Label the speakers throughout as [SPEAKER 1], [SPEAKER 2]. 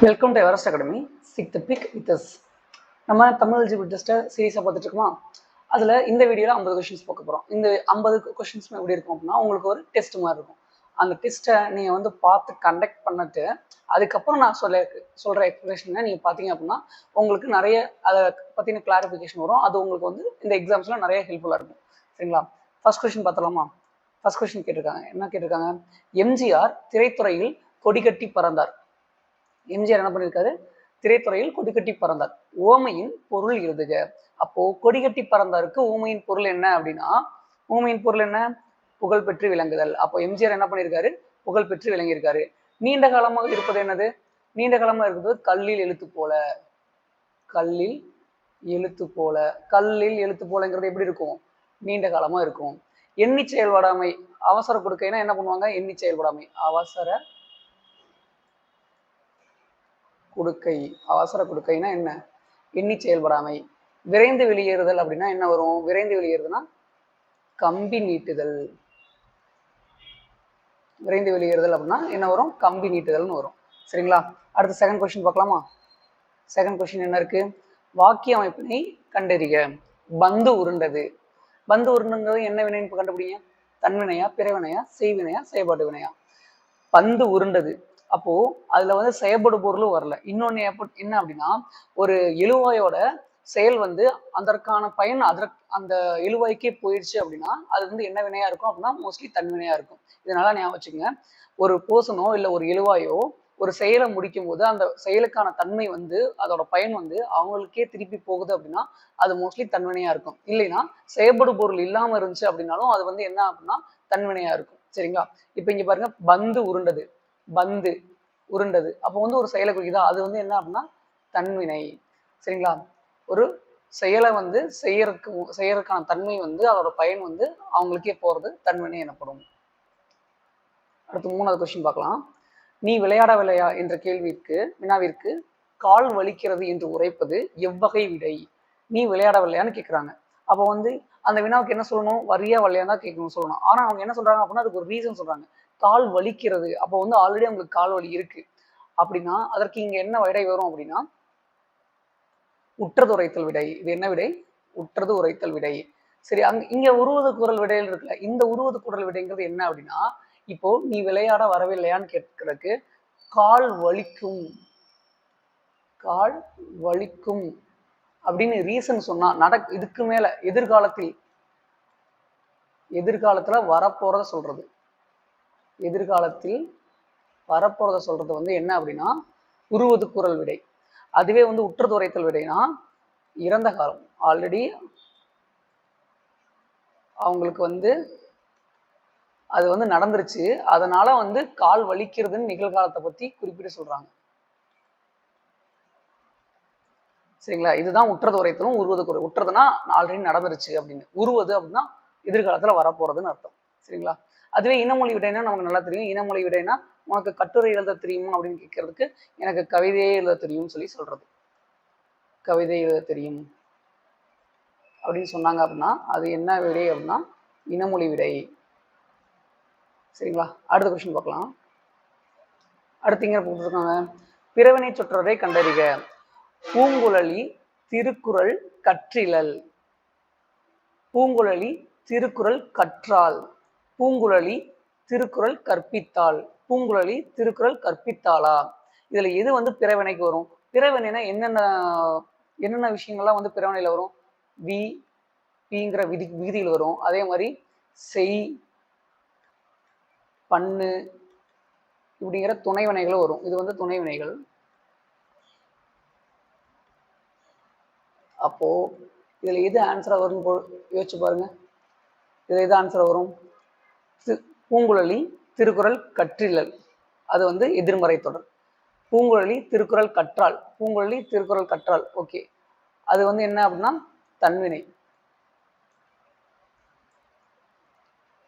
[SPEAKER 1] Welcome to Everest academy. Seek the peak with us. நம்ம Tamil eligible டெஸ்ட்டை சீரியஸாக பார்த்துட்டு இருக்கோமா? அதில் இந்த வீடியோவில் 50 கொஷின்ஸ் பார்க்க போகிறோம். இந்த 50 கொஷின்ஸுமே எப்படி இருக்கும் அப்படின்னா, உங்களுக்கு ஒரு டெஸ்ட் மாதிரி இருக்கும். அந்த டெஸ்ட்டை நீங்கள் வந்து பார்த்து கண்டக்ட் பண்ணிட்டு அதுக்கப்புறம் நான் சொல்கிற எக்ஸ்பிளேஷனை நீங்கள் பார்த்தீங்க அப்படின்னா உங்களுக்கு நிறைய அதை பற்றின கிளாரிஃபிகேஷன் வரும். அது உங்களுக்கு வந்து இந்த எக்ஸாம்ஸில் நிறைய ஹெல்ப்ஃபுல்லாக இருக்கும். சரிங்களா? ஃபர்ஸ்ட் கொஷின் பார்த்தலாமா? ஃபர்ஸ்ட் கொஷின் கேட்டிருக்காங்க. என்ன கேட்டிருக்காங்க? எம்ஜிஆர் திரைத்துறையில் கொடிகட்டி பறந்தார். எம்ஜிஆர் என்ன பண்ணியிருக்காரு? திரைத்துறையில் கொடிகட்டி பறந்தார். ஓமையின் பொருள் எழுதுக. அப்போ கொடிகட்டி பறந்தாருக்கு ஓமையின் பொருள் என்ன அப்படின்னா, ஓமையின் பொருள் என்ன? புகழ் பெற்று விளங்குதல். அப்போ எம்ஜிஆர் என்ன பண்ணியிருக்காரு? புகழ் பெற்று விளங்கியிருக்காரு. நீண்ட காலமாக இருப்பது என்னது? நீண்ட காலமாக இருப்பது கல்லில் எழுத்து போல. கல்லில் எழுத்து போல. கல்லில் எழுத்து போலங்கிறது எப்படி இருக்கும்? நீண்ட காலமா இருக்கும். எண்ணி செயல்படாமை. அவசர கொடுக்கைனா என்ன பண்ணுவாங்க? எண்ணி செயல்படாமை. அவசர கொடுக்கை. அவசர கொடுக்கைனா என்ன? எண்ணி செயல்படாமை. விரைந்து வெளியேறுதல் அப்படின்னா என்ன வரும்? விரைந்து வெளியேறுதுன்னா கம்பி நீட்டுதல். விரைந்து வெளியேறுதல் அப்படின்னா என்ன வரும்? கம்பி நீட்டுதல்னு வரும். சரிங்களா? அடுத்து செகண்ட் கொஸ்டின் பார்க்கலாமா? செகண்ட் கொஸ்டின் என்ன இருக்கு? வாக்கிய அமைப்பினை கண்டறிக. பந்து உருண்டது. பந்து உருண்டுங்கிறது என்ன வினைன்னு கண்டுபிடிங்க. தன்வினையா, பிறவினையா, செய்வினையா, செயல்பாட்டு வினையா? பந்து உருண்டது. அப்போ அதுல வந்து செயல்படு பொருளும் வரல. இன்னொன்னு என்ன அப்படின்னா, ஒரு எழுவாயோட செயல் வந்து அதற்கான பயன் அந்த எழுவாய்க்கே போயிடுச்சு அப்படின்னா அது வந்து என்ன வினையா இருக்கும் அப்படின்னா மோஸ்ட்லி தன்வினையா இருக்கும். இதனால ஞாபகம் வச்சுங்க. ஒரு போசனோ இல்லை ஒரு எழுவாயோ ஒரு செயலை முடிக்கும் போது அந்த செயலுக்கான தன்மை வந்து அதோட பயன் வந்து அவங்களுக்கே திருப்பி போகுது அப்படின்னா அது மோஸ்ட்லி தன்வினையா இருக்கும். இல்லைன்னா செயல்படு பொருள் இல்லாம இருந்துச்சு அப்படின்னாலும் அது வந்து என்ன அப்படின்னா தன்வினையா இருக்கும். சரிங்களா? இப்ப இங்க பாருங்க, பந்து உருண்டது. பந்து உருண்டது அப்போ வந்து ஒரு செயலை குறிக்குதா? அது வந்து என்ன அப்படின்னா தன்வினை. சரிங்களா? ஒரு செயலை வந்து செய்யறதுக்கான தன்மை வந்து அதோட பயன் வந்து அவங்களுக்கே போறது தன்வினை எனப்படும். அடுத்து மூணாவது கொஸ்டின் பார்க்கலாம். நீ விளையாடவில்லையா என்ற வினாவிற்கு கால் வலிக்கிறது என்று உரைப்பது எவ்வகை விடை? நீ விளையாடவில்லையான்னு கேட்குறாங்க. அப்போ வந்து அந்த வினாவுக்கு என்ன சொல்லணும்? வரியா வல்லையா தான் கேட்கணும்னு சொல்லணும். ஆனா அவங்க என்ன சொல்றாங்க அப்படின்னா அதுக்கு ஒரு ரீசன் சொல்றாங்க. கால் வலிக்கிறது. அப்போ வந்து ஆல்ரெடி அவங்களுக்கு கால் வலி இருக்கு அப்படின்னா அதற்கு இங்க என்ன விடை வரும் அப்படின்னா உற்றது உரைத்தல் விடை. இது என்ன விடை? உற்றது உரைத்தல் விடை. சரி, இங்க உருவது குரல் விடையில் இருக்குல்ல, இந்த உருவது குரல் விடைங்கிறது என்ன அப்படின்னா, இப்போ நீ விளையாட வரவில்லையான்னு கேட்கறதுக்கு கால் வலிக்கும், கால் வலிக்கும் அப்படின்னு ரீசன் சொன்னா இதுக்கு மேல எதிர்காலத்துல வரப்போறத சொல்றது. எதிர்காலத்தில் வரப்போறத சொல்றது வந்து என்ன அப்படின்னா உருவது குரல் விடை. அதுவே வந்து உற்றது உரைத்தல் விடைனா இறந்த காலம், ஆல்ரெடி அவங்களுக்கு வந்து அது வந்து நடந்துருச்சு, அதனால வந்து கால் வலிக்கிறதுன்னு நிகழ்காலத்தை பத்தி குறிப்பிட்டு சொல்றாங்க. சரிங்களா? இதுதான் உற்றது உரைத்தலும் உருவது குரல். உற்றதுன்னா ஆல்ரெடி நடந்துருச்சு அப்படின்னு, உருவது அப்படின்னா எதிர்காலத்துல வரப்போறதுன்னு அர்த்தம். சரிங்களா? அதுவே இனமொழி விடைனா நமக்கு நல்லா தெரியும். இனமொழி விடைனா உனக்கு கட்டுரை எழுத தெரியுமா அப்படின்னு கேட்கறதுக்கு எனக்கு கவிதையே எழுத தெரியும்னு சொல்றது. கவிதை எழுத தெரியும் அப்படின்னு சொன்னாங்க அப்படின்னா அது என்ன விடை அப்படின்னா இனமொழி விடை. சரிங்களா? அடுத்த கொஸ்டின் பார்க்கலாம். அடுத்து இங்க போட்டுருக்காங்க, பிறவினை சொற்றொடரை கண்டறிக. பூங்குழலி திருக்குறள் கற்றிலல். பூங்குழலி திருக்குறள் கற்றாள். பூங்குழலி திருக்குறள் கற்பித்தாள். பூங்குழலி திருக்குறள் கற்பித்தாளா? இதுல எது வந்து பிறவினைக்கு வரும்? பிறவினைனா என்னென்ன விஷயங்கள்லாம் வந்து பிறவினையில வரும்? வி பிங்கிற விதியில் வரும். அதே மாதிரி செய், பண்ணு இப்படிங்கிற துணைவினைகளும் வரும். இது வந்து துணைவினைகள். அப்போ இதுல எது ஆன்சரா வரும்னு யோசிச்சு பாருங்க. இதுல எது ஆன்சரா வரும்? பூங்குழலி திருக்குறள் கற்றிலல், அது வந்து எதிர்மறை தொடர். பூங்குழலி திருக்குறள் கற்றாள். பூங்குழலி திருக்குறள் கற்றாள். ஓகே, அது வந்து என்ன அப்படின்னா தன்வினை.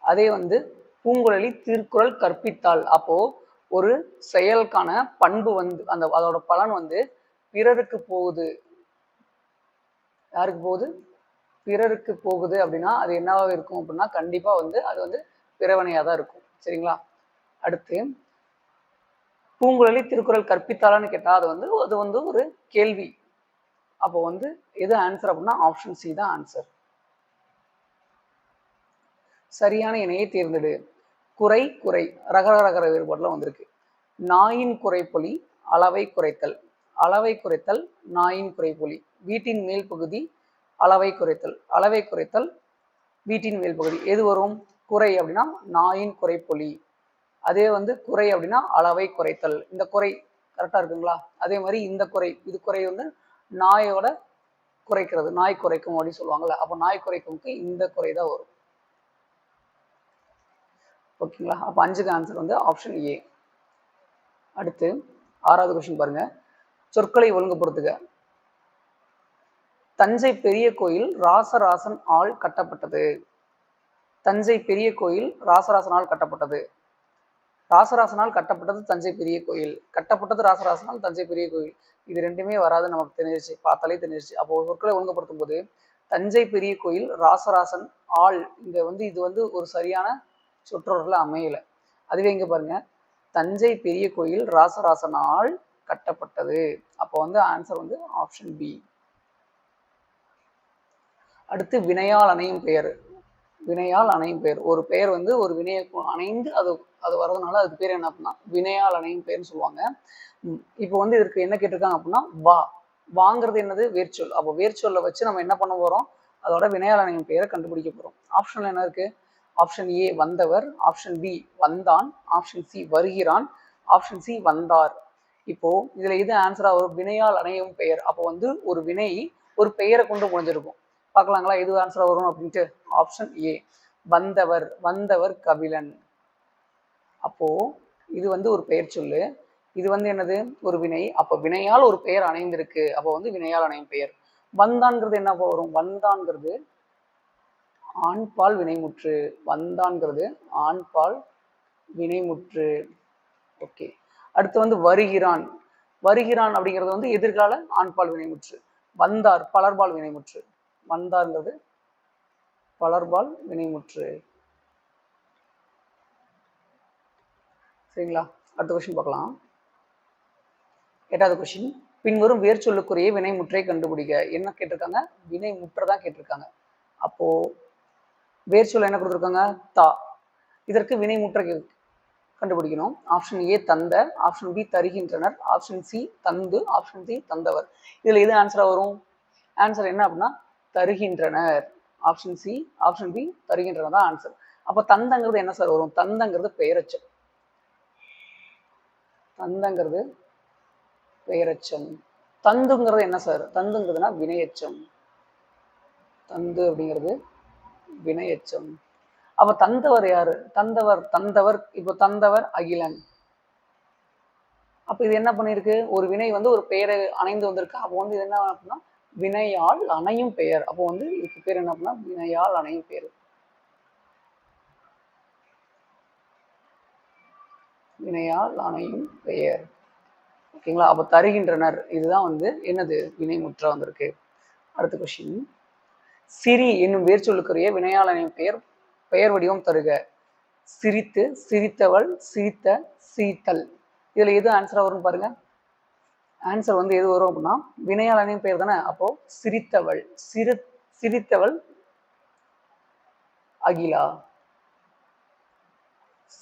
[SPEAKER 1] அதே வந்து பூங்குழலி திருக்குறள் கற்பித்தாள். அப்போ ஒரு செயலுக்கான பண்பு வந்து அதோட பலன் வந்து பிறருக்கு போகுது. யாருக்கு போகுது? பிறருக்கு போகுது அப்படின்னா அது என்னவா இருக்கும் அப்படின்னா கண்டிப்பா வந்து அது வந்து பிறவினையா தான் இருக்கும். சரிங்களா? அடுத்து பூங்குழலி திருக்குறள் கற்பித்தாளான்னு கேட்டா அது வந்து ஒரு கேள்வி. அப்போ வந்து எது ஆன்சர் அப்படின்னா ஆப்ஷன் சி தான் ஆன்சர். சரியான இணையை தேர்ந்தெடு. குறை குறை ரகர ரகர வேறுபாடுல வந்திருக்கு. நாயின் குறைப்பொலி அளவை குறைத்தல். அளவை குறைத்தல் நாயின் குறைப்பொலி. வீட்டின் மேல் பகுதி அளவை குறைத்தல். அளவை குறைத்தல் வீட்டின் மேல் பகுதி. எது வரும்? குறை அப்படின்னா நாயின் குறைப்பொலி. அதே வந்து குறை அப்படின்னா அளவை குறைத்தல். இந்த குறை கரெக்டா இருக்குங்களா? அதே மாதிரி இந்த குறை, இது குறை வந்து நாயோட குறைக்கிறது, நாய் குறைக்கும் அப்படின்னு சொல்லுவாங்கல்ல. அப்போ நாய் குறைக்கும்க்கு இந்த குறை தான் வரும். ஓகேங்களா? அப்போ 5க்கு ஆன்சர் வந்து ஆப்ஷன் ஏ. அடுத்து 6வது கொஸ்டின் பாருங்க. சொற்களை ஒழுங்குபடுத்துக. தஞ்சை பெரிய கோயில் ராசராசன் ஆல் கட்டப்பட்டது. தஞ்சை பெரிய கோயில் ராசராசனால் கட்டப்பட்டது. ராசராசனால் கட்டப்பட்டது தஞ்சை பெரிய கோயில். கட்டப்பட்டது ராசராசனால் தஞ்சை பெரிய கோயில். இது ரெண்டுமே வராது, நமக்கு தெரிஞ்சிருச்சு, பார்த்தாலே தெரிஞ்சிருச்சு. அப்போ சொற்களை ஒழுங்குபடுத்தும் போது தஞ்சை பெரிய கோயில் ராசராசன் ஆள், இங்க வந்து இது வந்து ஒரு சரியான சொற்றொடர்ல அமையல. அதுவே இங்க பாருங்க, தஞ்சை பெரிய கோயில் ராசராசனால் கட்டப்பட்டது. அப்போ வந்து ஆன்சர் வந்து ஆப்ஷன் பி. அடுத்து வினையால் அணையும் பெயர். வினையால் அணையும் பெயர். ஒரு பெயர் வந்து ஒரு வினையை அணைந்து அது வர்றதுனால அதுக்கு பேர் என்ன அப்படின்னா வினையால் அணையும் பெயர்னு சொல்லுவாங்க. இப்போ வந்து இதற்கு என்ன கேட்டிருக்காங்க அப்படின்னா வா. வாங்கிறது என்னது? வேர்ச்சொல். அப்போ வேர்ச்சொல்லை வச்சு நம்ம என்ன பண்ண போறோம்? அதோட வினையால் அணையும் பெயரை கண்டுபிடிக்க போறோம். ஆப்ஷன்ல என்ன இருக்கு? ஆப்ஷன் ஏ வந்தவர், ஆப்ஷன் பி வந்தான், ஆப்ஷன் சி வருகிறான், ஆப்ஷன் சி வந்தார். இப்போ இதுல எது ஆன்சரா வரும்? வினையால் அணையும் பெயர். அப்போ வந்து ஒரு வினை ஒரு பெயரை கொண்டு முடிஞ்சிருக்கும். பார்க்கலாங்களா எது ஆன்சரா வரும் அப்படின்ட்டு? ஆப்ஷன் ஏ வந்தவர். வந்தவர் கபிலன். அப்போ இது வந்து ஒரு பெயர் சொல்லு, இது வந்து என்னது? ஒரு வினை. அப்போ வினையால் ஒரு பெயர் அணைந்திருக்கு. அப்போ வந்து வினையால் அணையும் பெயர். வந்தான்ங்கிறது என்ன வரும்? வந்தான்ங்கிறது ஆண்பால் வினைமுற்று. வந்தான்ங்கிறது ஆண்பால் வினைமுற்று. ஓகே. அடுத்து வந்து வருகிறான். வருகிறான் அப்படிங்கிறது வந்து எதிர்கால ஆண்பால் வினைமுற்று. வந்தார் பலர்பால் வினைமுற்று. வந்தார்ங்கிறது பலர்பால் வினைமுற்று. சரிங்களா? அடுத்த கொஸ்டின் பார்க்கலாம். 8வது கொஸ்டின். பின்வரும் வேர்ச்சொல்லுக்குரிய வினைமுற்றை கண்டுபிடிக்க. என்ன கேட்டிருக்காங்க? வினைமுற்றை தான் கேட்டிருக்காங்க. அப்போ வேர்ச்சொல் என்ன கொடுத்துருக்காங்க? தா. இதற்கு வினைமுற்றை கண்டுபிடிக்கணும். ஆப்ஷன் ஏ தந்த, ஆப்ஷன் பி தருகின்றனர், ஆப்ஷன் சி தந்து, ஆப்ஷன் சி தந்தவர். இதுல எது ஆன்சரா வரும்? ஆன்சர் என்ன அப்படின்னா தருகின்றனர். ஆப்ஷன் சி, ஆப்ஷன் பி தருகின்றனர் தான் ஆன்சர். அப்ப தந்தங்கிறது என்ன சார் வரும்? தந்தங்கிறது பெயரச்சம். தந்தங்கிறது பெயரச்சம். தந்துங்கிறது என்ன சார்? தந்துங்கிறதுனா வினையச்சம். தந்து அப்படிங்கிறது வினையச்சம். அப்ப தந்தவர் யாரு? தந்தவர் தந்தவர் இப்போ தந்தவர் அகிலன். அப்ப இது என்ன பண்ணிருக்கு? ஒரு வினை வந்து ஒரு பெயரை அணைந்து வந்திருக்கு. அப்போ வந்து இது என்ன அப்படின்னா வினையால் அணையும் பெயர். அப்போ வந்து இதுக்கு பேர் என்ன அப்படின்னா வினையால் அணையும் பெயர். வினையால் அணையும் பெயர். ஓகேங்களா? அப்ப தருகின்றனர் இதுதான் வந்து என்னது? வினைமுற்றா வந்திருக்கு. அடுத்த கொஸ்டின். சிரி என்னும் வேர்ச்சொல்லுக்குரிய வினையால் அணையும் பெயர் பெயர் வடிவம் தருக. சிரித்து, சிரித்தவள், சிரித்த, சிரித்தல். இதுல எது ஆன்சரா வரும் பாருங்க. ஆன்சர் வந்து எது வரும் அப்படின்னா வினையால் அணையும் பெயர் தானே. அப்போ சிரித்தவள். சிரித்தவள் அகிலா.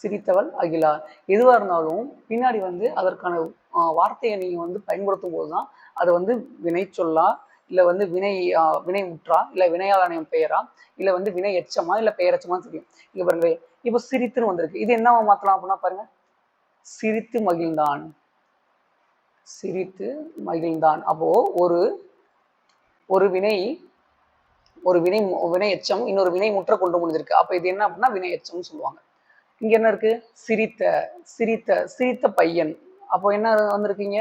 [SPEAKER 1] சிரித்தவள் அகிலா. எதுவா இருந்தாலும் பின்னாடி வந்து அதற்கான வார்த்தையை நீங்க வந்து பயன்படுத்தும் போதுதான் அது வந்து வினை சொல்லா, இல்ல வந்து வினை முற்றா, இல்ல வினையால் அணையும் பெயரா, இல்ல வந்து வினை எச்சமா, இல்ல பெயரச்சமா தெரியும். இங்க பாருங்க, இப்போ சிரித்துன்னு வந்திருக்கு. இது என்னவா மாத்தலாம் அப்படின்னா பாருங்க, சிரித்து மகிழ்ந்தான். சிரித்து மகிழ்ந்தான். அப்போ ஒரு வினை வினை எச்சம் இன்னொரு வினை முற்ற கொண்டு முடிஞ்சிருக்கு. அப்ப இது என்ன அப்படின்னா வினை எச்சம்னு சொல்லுவாங்க. இங்க என்ன இருக்கு? சிரித்த, சிரித்த, சிரித்த பையன். அப்போ என்ன வந்திருக்கீங்க?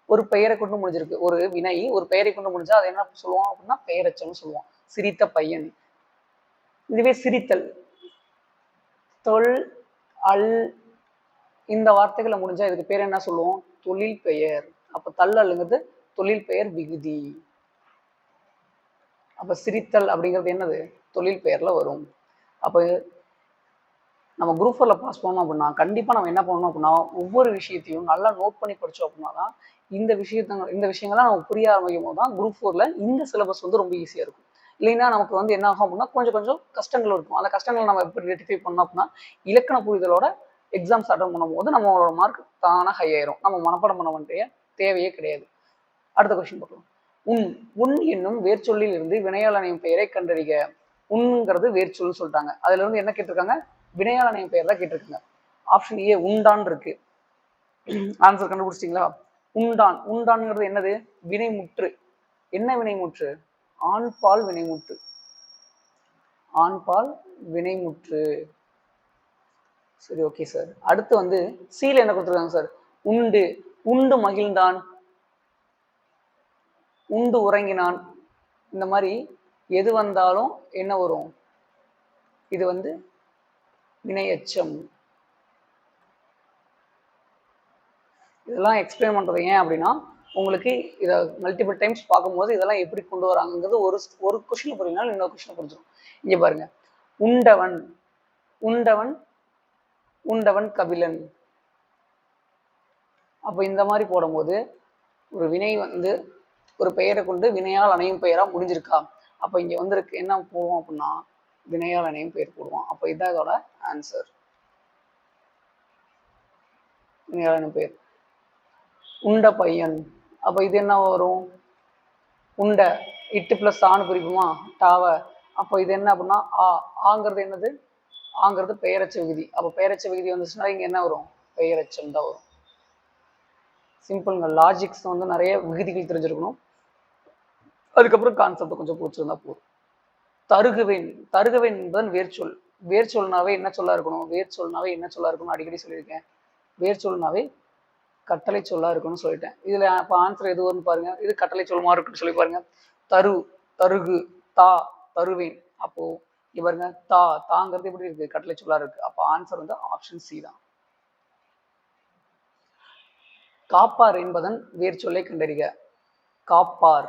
[SPEAKER 1] ஒரு பெயரை கொண்டு முடிஞ்சிருக்கு. ஒரு வினை ஒரு பெயரை கொண்டு முடிஞ்சா அதை என்ன சொல்லுவோம் அப்படின்னா பெயரச்சம்னு சொல்லுவோம். சிரித்த பையன். இதுவே சிரித்தல், தொல், அல், இந்த வார்த்தைகளை முடிஞ்சா இதுக்கு பேர் என்ன சொல்லுவோம்? தொழில் பெயர். அப்ப தல் அல்லுங்கிறது தொழில் பெயர் விகுதி. அப்ப சிரித்தல் அப்படிங்கிறது என்னது? தொழில் பெயர்ல வரும். அப்ப நம்ம குரூப் 4ல பாஸ் பண்ணோம் அப்படின்னா கண்டிப்பாக நம்ம என்ன பண்ணணும் அப்படின்னா ஒவ்வொரு விஷயத்தையும் நல்லா நோட் பண்ணி படித்தோம் அப்படின்னா தான் இந்த விஷயங்கள்லாம் நமக்கு புரிய ஆரம்பிக்கும் போது தான் குரூப் 4ல இந்த சிலபஸ் வந்து ரொம்ப ஈஸியாக இருக்கும். இல்லைன்னா நமக்கு வந்து என்ன ஆகும் அப்படின்னா கொஞ்சம் கஷ்டங்கள் இருக்கும். அந்த கஷ்டங்களை நம்ம எப்படி ரெட்டிஃபை பண்ணோம் அப்படின்னா இலக்கண புரிதலோட எக்ஸாம்ஸ் அட்டன் பண்ணும்போது நம்மளோட மார்க் தானாக ஹை ஆயிரும். நம்ம மனப்பாடம் பண்ண வேண்டிய தேவையே கிடையாது. அடுத்த கொஸ்டின் பார்க்கலாம். உன் என்னும் வேர்ச்சொல்லில் இருந்து வினையாளனின் பெயரை கண்டறிக. உண்ங்கிறது வேர்ச்சொல்னு சொல்லிட்டாங்க. அதுல இருந்து என்ன கேட்டிருக்காங்க? வினையாளனின் பெயர் தான் கேட்டிருக்காங்க. ஆப்ஷன் ஏ உண்டான் இருக்கு. ஆன்சர் கண்டுபிடிச்சிட்டீங்களா? உண்டான். உண்டான்ங்கிறது என்னது? வினைமுற்று. என்ன வினைமுற்று? ஆண்பால் வினைமுற்று. ஆண்பால் வினைமுற்று. சரி, ஓகே சார். அடுத்து வந்து சீல என்ன கொடுத்துருக்காங்க சார்? உண்டு. உண்டு மகிழ்ந்தான், உண்டு உறங்கினான். இந்த மாதிரி எது வந்தாலும் என்ன வரும்? இது வந்து வினையச்சம். இதெல்லாம் எக்ஸ்பிளைன் பண்றது ஏன் அப்படின்னா உங்களுக்கு இதை மல்டிபிள் டைம்ஸ் பார்க்கும்போது இதெல்லாம் எப்படி கொண்டு வராங்கிறது ஒரு கொஸ்டின் புரியுனாலும் இன்னொரு கொஸ்டின் புரிஞ்சிடும். இங்க பாருங்க, உண்டவன். உண்டவன் உண்டவன் கபிலன். அப்போ இந்த மாதிரி போடும்போது ஒரு வினை வந்து ஒரு பெயரை கொண்டு வினையால் அணையும் பெயரா முடிஞ்சிருக்கா? அப்போ இங்க வந்து என்ன போடுவோம் அப்படின்னா வினையால் அணையும் பெயர் போடுவோம். அப்போ இதான் இதோட ஆன்சர், வினையால் அணையும் பெயர். உண்ட பையன். அப்போ இது என்ன வரும்? உண்ட இட்டு பிளஸ் ஆணு குறிக்குமா டாவ. அப்போ இது என்ன அப்படின்னா ஆங்கிறது என்னது? ஆங்கிறது பெயரச்ச விகுதி. அப்போ பெயரச்ச விகுதி வந்துச்சுன்னா இங்க என்ன வரும்? பெயரச்சம் தான் வரும். சிம்பிள்ங்க. லாஜிக்ஸ் வந்து நிறைய விகுதிகள் தெரிஞ்சிருக்கணும். அதுக்கப்புறம் கான்செப்ட் கொஞ்சம் பிடிச்சிருந்தா போதும். தருகுவேன். தருகுவேன் என்பதன் வேர்ச்சொல். வேர்ச்சொல்னாவே என்ன சொல்லா இருக்கணும்? வேர்ச்சொல்னாவே என்ன சொல்லா இருக்கணும்? அடிக்கடி சொல்லியிருக்கேன். வேர்ச்சொல்னாவே கட்டளை சொல்லா இருக்குன்னு சொல்லிட்டேன். இதுல இப்போ ஆன்சர் எது வரும்னு பாருங்க. இது கட்டளை சொல்லுமா இருக்குன்னு சொல்லி பாருங்க. தரு, தருகு, தா, தருவேன். அப்போ பாருங்க, தாங்கிறது எப்படி இருக்கு? கட்டளை சொல்லா இருக்கு. அப்போ ஆன்சர் வந்து ஆப்ஷன் சி தான். காப்பார் என்பதன் வேர்ச்சொல்லை கண்டறிக. காப்பார்.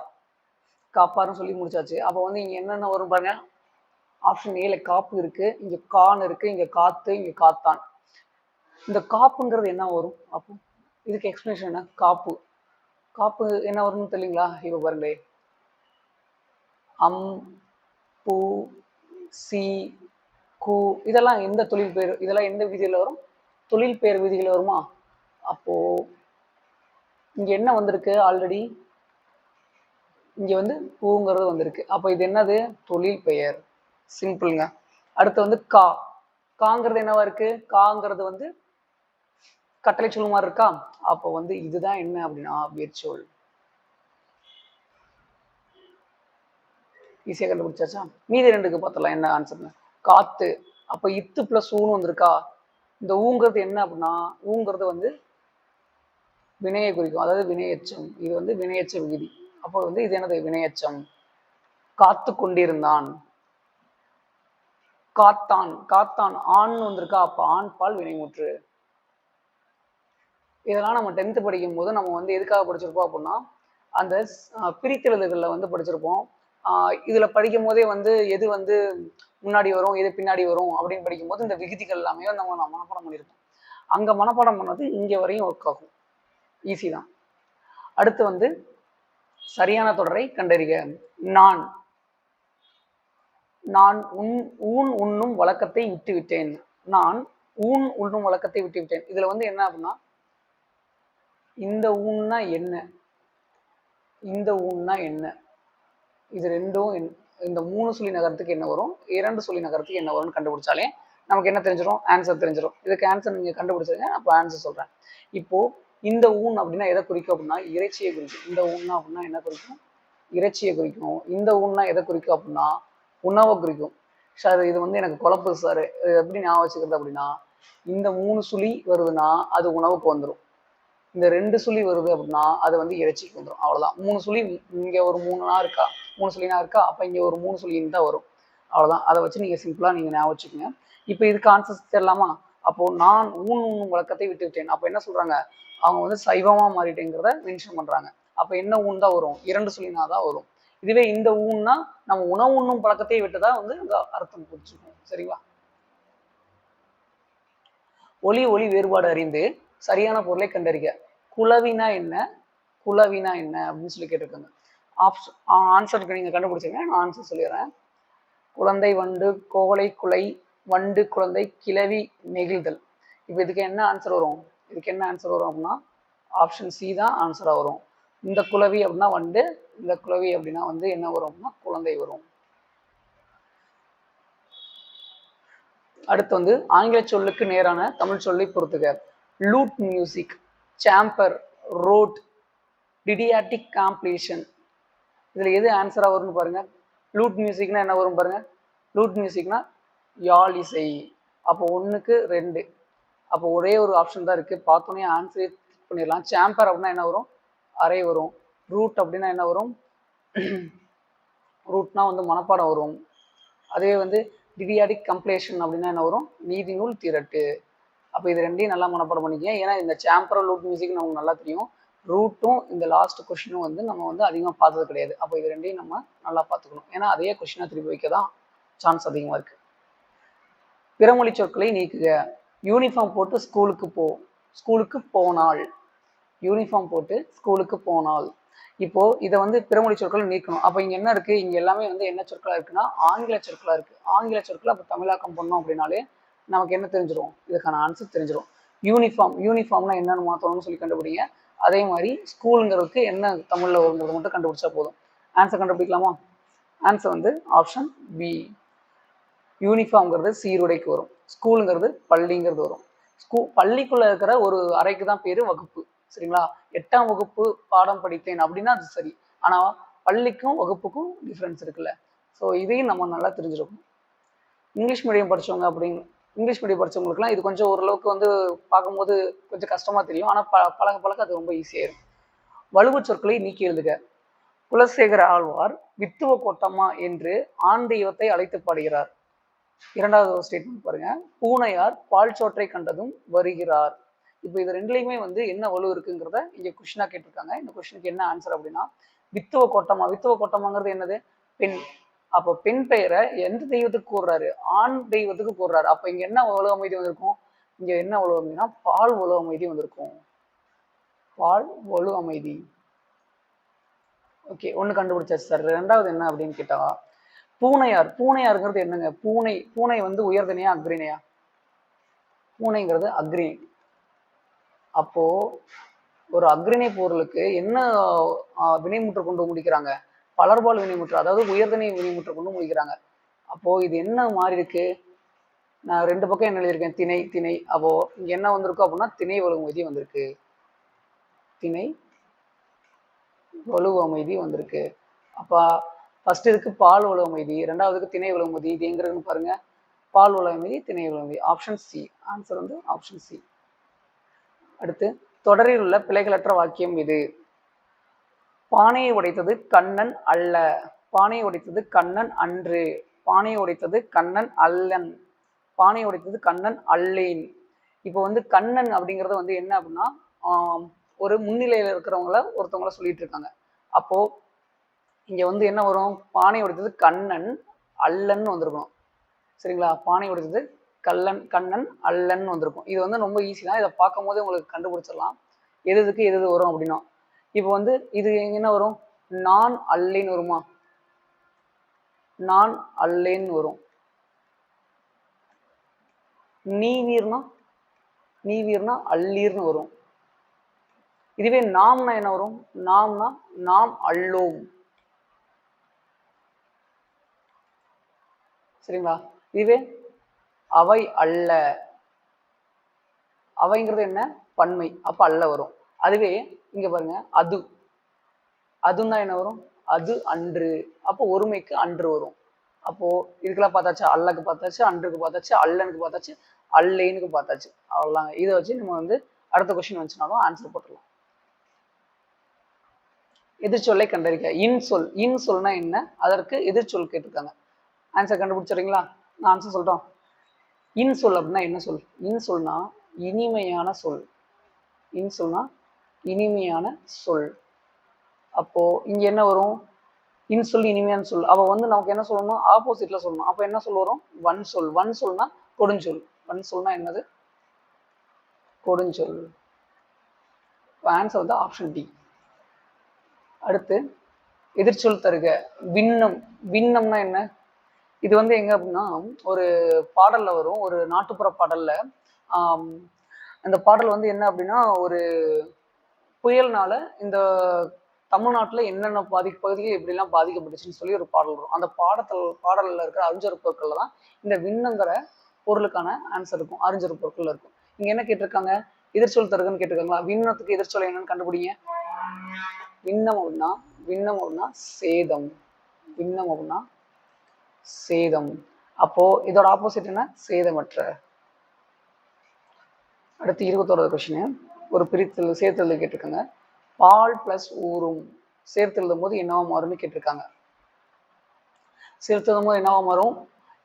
[SPEAKER 1] காப்பார்னு சொல்லி முடிச்சாச்சு. அப்போ வந்து இங்க என்னென்ன வரும் பாருங்க. ஆப்ஷன் ஏல காப்பு இருக்கு, இங்க கான் இருக்கு, இங்க காத்து, இங்க காத்தான். இந்த காப்புங்கிறது என்ன வரும்? அப்போ இதுக்கு எக்ஸ்பிளேஷன் என்ன? காப்பு. காப்பு என்ன வரும்னு தெரியலீங்களா? இப்ப பாருங்களே, அம், பூ, சி, கு, இதெல்லாம் எந்த தொழில் பெயர்? இதெல்லாம் எந்த விதியில வரும்? தொழில் பெயர் விதிகள் வருமா? அப்போ இங்க என்ன வந்திருக்கு? ஆல்ரெடி இங்க வந்து பூங்கிறது வந்திருக்கு. அப்போ இது என்னது? தொழில் பெயர். சிம்பிள்ங்க. அடுத்து வந்து காங்கிறது என்னவா இருக்கு? காங்கிறது வந்து கட்டளை சொல் மாதிரி இருக்கா? அப்போ வந்து இதுதான் என்ன அப்படின்னா வேர்ச்சொல். ஈஸியா கண்டுபிடிச்சாச்சா? மீதி ரெண்டுக்கு பார்த்தலாம் என்ன ஆன்சர்னு. காத்து. அப்ப இத்து பிளஸ் ஊன்னு வந்திருக்கா? இந்த ஊங்கிறது என்ன அப்படின்னா ஊங்கிறது வந்து வினையை குறிக்கும், அதாவது வினையச்சம். இது வந்து வினையச்ச விகுதி. அப்போ வந்து இது என்னது? வினையச்சம். காத்து கொண்டிருந்தான். காத்தான். காத்தான் ஆண் வந்திருக்கா? அப்ப ஆண் பால் வினைமுற்று. இதெல்லாம் நம்ம 10th படிக்கும் போது நம்ம வந்து எதுக்காக படிச்சிருப்போம் அப்படின்னா அந்த பிரித்தெழுதுகளில் வந்து படிச்சிருப்போம். இதுல படிக்கும் போதே வந்து எது வந்து முன்னாடி வரும், எது பின்னாடி வரும் அப்படின்னு படிக்கும்போது இந்த விகுதிகள் எல்லாமே நம்ம மனப்பாடம் பண்ணியிருப்போம். அங்க மனப்பாடம் பண்ணது இங்க வரையும் ஒர்க் ஆகும். ஈஸி தான். அடுத்து வந்து சரியான தொடரை கண்டறிக. நான். நான் ஊன் உண்ணும் வழக்கத்தை விட்டுவிட்டேன். நான் ஊன் உண்ணும் வழக்கத்தை விட்டுவிட்டேன். இதுல வந்து என்ன அப்படின்னா இந்த ஊன்னா என்ன, இந்த ஊன்னா என்ன, இது ரெண்டும் இந்த 3 சொல்லி நகரத்துக்கு என்ன வரும், 2 சொல்லி நகரத்துக்கு என்ன வரும்னு கண்டுபிடிச்சாலே நமக்கு என்ன தெரிஞ்சிடும்? ஆன்சர் தெரிஞ்சிடும். இதுக்கு ஆன்சர் நீங்க கண்டுபிடிச்சிருங்க, அப்போ ஆன்சர் சொல்றேன். இப்போ இந்த ஊன் அப்படின்னா எதை குறிக்கும் அப்படின்னா இறைச்சியை குறிக்கும். இந்த ஊன்னா அப்படின்னா என்ன குறிக்கும்? இறைச்சியை குறிக்கும். இந்த ஊன்னா எதை குறிக்கும் அப்படின்னா உணவை குறிக்கும். சார் இது வந்து எனக்கு குழப்பது சார், இது எப்படி ஞாபகம் வச்சுக்கிறது அப்படின்னா இந்த 3 சுழி வருதுன்னா அது உணவுக்கு வந்துடும். இந்த 2 சுழி வருது அப்படின்னா அது வந்து இறைச்சிக்கு வந்துடும். அவ்வளவுதான். 3 சுழி இங்க ஒரு 3 இருக்கா, 3 சுழினா இருக்கா, அப்ப இங்க ஒரு 3 சுழின்னு தான் வரும். அவ்வளவுதான். அதை வச்சு நீங்க சிம்பிளா நீங்க ஞாபகம் வச்சுக்கோங்க. இப்ப இதுக்கு ஆன்சர் தெரியலாமா? அப்போ நான் ஊன் உண்ணும் வழக்கத்தை விட்டு விட்டேன். அப்ப என்ன சொல்றாங்க? அவங்க வந்து சைவமா மாறிட்டேங்கிறத மென்ஷன் பண்றாங்க. அப்ப என்ன ஊன் தான் வரும்? 2 சுழினா தான் வரும். இதுவே இந்த ஊன்னா நம்ம உணவு உண்ணும் பழக்கத்தை விட்டுதான் வந்து அர்த்தம் புரிஞ்சுக்கணும். சரிங்களா? ஒலி ஒளி வேறுபாடு அறிந்து சரியான பொருளை கண்டறிக. குளவினா என்ன, குளவினா என்ன அப்படின்னு சொல்லி கேட்டிருக்காங்க. ஆன்சருக்கு நீங்க கண்டுபிடிச்சிங்க, நான் ஆன்சர் சொல்லிடுறேன். குழந்தை வண்டு கோவலை குலை வண்டு குழந்தை கிளவி நெகிழ்தல். இப்போ இதுக்கு என்ன ஆன்சர் வரும், இதுக்கு என்ன ஆன்சர் வரும் அப்படின்னா ஆப்ஷன் சி தான் ஆன்சராக வரும். இந்த குளவி அப்படின்னா வண்டு, இந்த குளவி அப்படின்னா வந்து என்ன வரும் அப்படின்னா குழந்தை வரும். அடுத்து வந்து ஆங்கில சொல்லுக்கு நேரான தமிழ் சொல்லை பொறுத்துக. Lute music, chamber, road, didactic completion. இதுல எது ஆன்சரா வரும்னு பாருங்க. லூட் மியூசிக்னா என்ன வரும் பாருங்க. லூட் மியூசிக்னா யாழ் இசை. அப்போ 1க்கு 2, அப்போ ஒரே ஒரு ஆப்ஷன் தான் இருக்கு. பார்த்தோன்னே ஆன்சரே பண்ணிடலாம். சாம்பர் அப்படின்னா என்ன வரும், அரை வரும். ரூட் அப்படின்னா என்ன வரும், ரூட்னா வந்து மனப்பாடம் வரும். அதே வந்து டிடியாடிக் கம்ப்ளேஷன் அப்படின்னா என்ன வரும், நீதி நூல் திரட்டு. அப்போ இது ரெண்டையும் நல்லா மனப்பாடம் பண்ணிக்கங்க. ஏன்னா இந்த சாம்பர் லூட் மியூசிக் நமக்கு நல்லா தெரியும். ரூட்டும் இந்த லாஸ்ட் கொஸ்டினும் வந்து நம்ம வந்து அதிகமாக பார்த்தது கிடையாது. அப்போ இது ரெண்டையும் நம்ம நல்லா பார்த்துக்கணும். ஏன்னா அதே கொஸ்டினாக திருப்பி வைக்க தான் சான்ஸ் அதிகமாக இருக்கு. பிறமொழி சொற்களை நீக்குக. யூனிஃபார்ம் போட்டு ஸ்கூலுக்கு போ, ஸ்கூலுக்கு போனால். யூனிஃபார்ம் போட்டு ஸ்கூலுக்கு போனால். இப்போ இதை வந்து பிறமொழி சொற்களை நீக்கணும். அப்போ இங்க என்ன இருக்கு, இங்க எல்லாமே வந்து என்ன சொற்களா இருக்குன்னா ஆங்கில சொற்களா இருக்கு. ஆங்கில சொற்களை அப்போ தமிழாக்கம் பண்ணோம் அப்படின்னாலே நமக்கு என்ன தெரிஞ்சிடும், இதுக்கான ஆன்சர் தெரிஞ்சிடும். யூனிஃபார்ம், யூனிஃபார்ம்னா என்னன்னு மாற்றணும்னு சொல்லி கண்டுபிடிங்க. அதே மாதிரி ஸ்கூலுங்கிறதுக்கு என்ன தமிழ்ல வருங்கிறது மட்டும் கண்டுபிடிச்சா போதும். ஆன்சர் கண்டுபிடிக்கலாமா? ஆன்சர் வந்து ஆப்ஷன் பி. யூனிஃபார்ம்ங்கிறது சீருடைக்கு வரும், ஸ்கூலுங்கிறது பள்ளிங்கிறது வரும். பள்ளிக்குள்ள இருக்கிற ஒரு அறைக்கு தான் பேரு வகுப்பு. சரிங்களா? 8ஆம் வகுப்பு பாடம் படித்தேன் அப்படின்னா அது சரி. ஆனா பள்ளிக்கும் வகுப்புக்கும் டிஃப்ரென்ஸ் இருக்குல்ல. ஸோ இதையும் நம்ம நல்லா தெரிஞ்சிருக்கணும். இங்கிலீஷ் மீடியம் படிச்சவங்க அப்படின்னு, இங்கிலீஷ் மீடியம் படிச்சவங்களுக்குலாம் இது கொஞ்சம் ஓரளவுக்கு வந்து பார்க்கும்போது கொஞ்சம் கஷ்டமா தெரியும். ஆனால் பழக பழக அது ரொம்ப ஈஸியாயிரும். வலுவு சொற்களை நீக்கி எழுதுக. குலசேகர ஆழ்வார் வித்துவ கோட்டம்மா என்று ஆண் தெய்வத்தை அழைத்து பாடுகிறார். இரண்டாவது ஸ்டேட்மெண்ட் பாருங்க. பூனையார் பால் சோற்றை கண்டதும் வருகிறார். இப்போ இது ரெண்டுலையுமே வந்து என்ன வலு இருக்குங்கிறத இங்க கொஸ்டினா கேட்டிருக்காங்க. இந்த கொஸ்டினுக்கு என்ன ஆன்சர் அப்படின்னா வித்துவ கோட்டமா. வித்துவ கோட்டமாங்கிறது என்னது, பெண். அப்போ பெண் பெயரை எந்த தெய்வத்துக்கு கூறுறாரு, ஆண் தெய்வத்துக்கு கூறுறாரு. அப்ப இங்க என்ன வலு அமைதி வந்திருக்கும், இங்க என்ன வலு அமைதினா பால் வலு அமைதி வந்திருக்கும். பால் வலு அமைதி. ஓகே, ஒண்ணு கண்டுபிடிச்சாச்சு சார். ரெண்டாவது என்ன அப்படின்னு கேட்டா பூனையார். பூனையாருங்கிறது என்னங்க, பூனை. பூனை வந்து உயர்தனையா அக்ரிணையா? பூனைங்கிறது அக்ரிணை. அப்போ ஒரு அக்ரிணை பொருளுக்கு என்ன வினைமுற்று கொண்டு முடிக்கிறாங்க, பலர்பால் வினைமுற்று, அதாவது உயர்தனை வினைமுற்று கொண்டு முடிக்கிறாங்க. அப்போ இது என்ன மாறி இருக்கு, நான் ரெண்டு பக்கம் என்ன எழுதியிருக்கேன், திணை திணை. அப்போ இங்க என்ன வந்திருக்கும் அப்படின்னா திணை வலு அமைதி வந்திருக்கு. திணை வலு அமைதி வந்திருக்கு. அப்ப ஃபர்ஸ்ட் இதுக்கு பால் வலு அமைதி, ரெண்டாவதுக்கு திணை வலு அமைதி. இது எங்க இருக்குன்னு பாருங்க, பால் வலு அமைதி, திணை வலு அமைதி. Option C. ஆன்சர் வந்து ஆப்ஷன் சி. அடுத்து தொடரில் உள்ள பிழைகளற்ற வாக்கியம் இது. பானையை உடைத்தது கண்ணன் அல்ல, பானையை உடைத்தது கண்ணன் அன்று, பானையை உடைத்தது கண்ணன் அல்லன், பானையை உடைத்தது கண்ணன் அல்லேன். இப்போ வந்து கண்ணன் அப்படிங்கிறது வந்து என்ன அப்படின்னா ஒரு முன்னிலையில இருக்கிறவங்கள ஒருத்தவங்கள சொல்லிட்டு இருக்காங்க. அப்போ இங்க வந்து என்ன வரும், பானை உடைத்தது கண்ணன் அல்லன்னு வந்திருக்கணும். சரிங்களா? பானை உடைத்தது கண்ணன் அல்லன்னு வந்திருக்கும். இது வந்து ரொம்ப ஈஸி தான். இதை பார்க்கும் போதே உங்களுக்கு கண்டுபிடிச்சிடலாம் எதுக்கு எது வரும் அப்படின்னா. இப்போ வந்து இது என்ன வரும், நான் அல்லேன்னு வருமா, நான் அல்லேன்னு வரும். நீவீர்னா, நீவீர்னா அல்லீர்னு வரும். இதுவே நாம்னா என்ன வரும், நாம்னா நாம் அல்லோம். சரிங்களா? இதுவே அவை அல்ல, அவைங்கிறது என்ன, பன்மை, அப்ப அல்ல வரும். அதுவே இங்க பாருங்க, அது, அதுன்னா என்ன வரும், அது அன்று, அப்போ ஒருமைக்கு அன்று வரும். அப்போ இதுக்கெல்லாம் பார்த்தாச்சு, அல்லக்கு பார்த்தாச்சு, அன்றுக்கு பார்த்தாச்சு, அல்லனுக்கு பார்த்தாச்சு, அல்லேனுக்கு பார்த்தாச்சு. அவ்வளவுதாங்க. இதை வச்சு நம்ம வந்து அடுத்த கொஸ்டின் வந்துச்சுனாலும் ஆன்சர் போட்டுடலாம். எதிர்ச்சொல்லை கண்டறிக்க. இன்சொல், இன்சொல்னா என்ன, அதற்கு எதிர்ச்சொல் கேட்டிருக்காங்க. ஆன்சர் கண்டுபிடிச்சிடுறீங்களா? நான் ஆன்சர் சொல்றேன். இன்சொல் அப்படின்னா என்ன சொல், இன்சொல்னா இனிமையான சொல், இன்சொல்னா இனிமையான சொல். அப்போ இங்க என்ன வரும், இன்சொல் இனிமையான சொல். அவ வந்து நமக்கு என்ன சொல்லணும், ஆப்போசிட்ல சொல்லணும். அப்போ என்ன சொல் வரும், வன் சொல். வன் சொல்னா கொடுஞ்சொல். வன் சொல்னா என்னது, கொடுஞ்சொல். ஆன்சர் வந்து ஆப்ஷன் டி. அடுத்து எதிர்ச்சொல் தருக. விண்ணம். விண்ணம்னா என்ன? இது வந்து எங்க அப்படின்னா ஒரு பாடல்ல வரும், ஒரு நாட்டுப்புற பாடல்ல. அந்த பாடல் வந்து என்ன அப்படின்னா, ஒரு புயல்னால இந்த தமிழ்நாட்டுல என்னென்ன பகுதிகள் எப்படிலாம் பாதிக்கப்பட்டுச்சுன்னு சொல்லி ஒரு பாடல் வரும். அந்த பாடல்ல இருக்கிற அறிஞர் பொருட்கள்ல தான் இந்த விண்ணுங்கிற பொருளுக்கான ஆன்சர் இருக்கும், அறிஞர் பொருட்கள் இருக்கும். இங்க என்ன கேட்டிருக்காங்க? எதிர்ச்சொல் தருகன்னு கேட்டிருக்காங்களா? விண்ணத்துக்கு எதிர்ச்சொல் என்னன்னு கண்டுபிடிங்க. விண்ணம் அப்படின்னா சேதம். விண்ணம் அப்படின்னா சேதம். அப்போ இதோட ஆப்போசிட் என்ன? சேதமற்ற. அடுத்து 21வது கொஸ்டின். ஒரு பிரித்தல் சேர்த்தெழுத கேட்டிருக்காங்க. பால் பிளஸ் ஊரும் சேர்த்து எழுதும் போது என்னவா மாறும்னு கேட்டிருக்காங்க. சேர்த்து எழுதும் போது என்னவா மாறும்?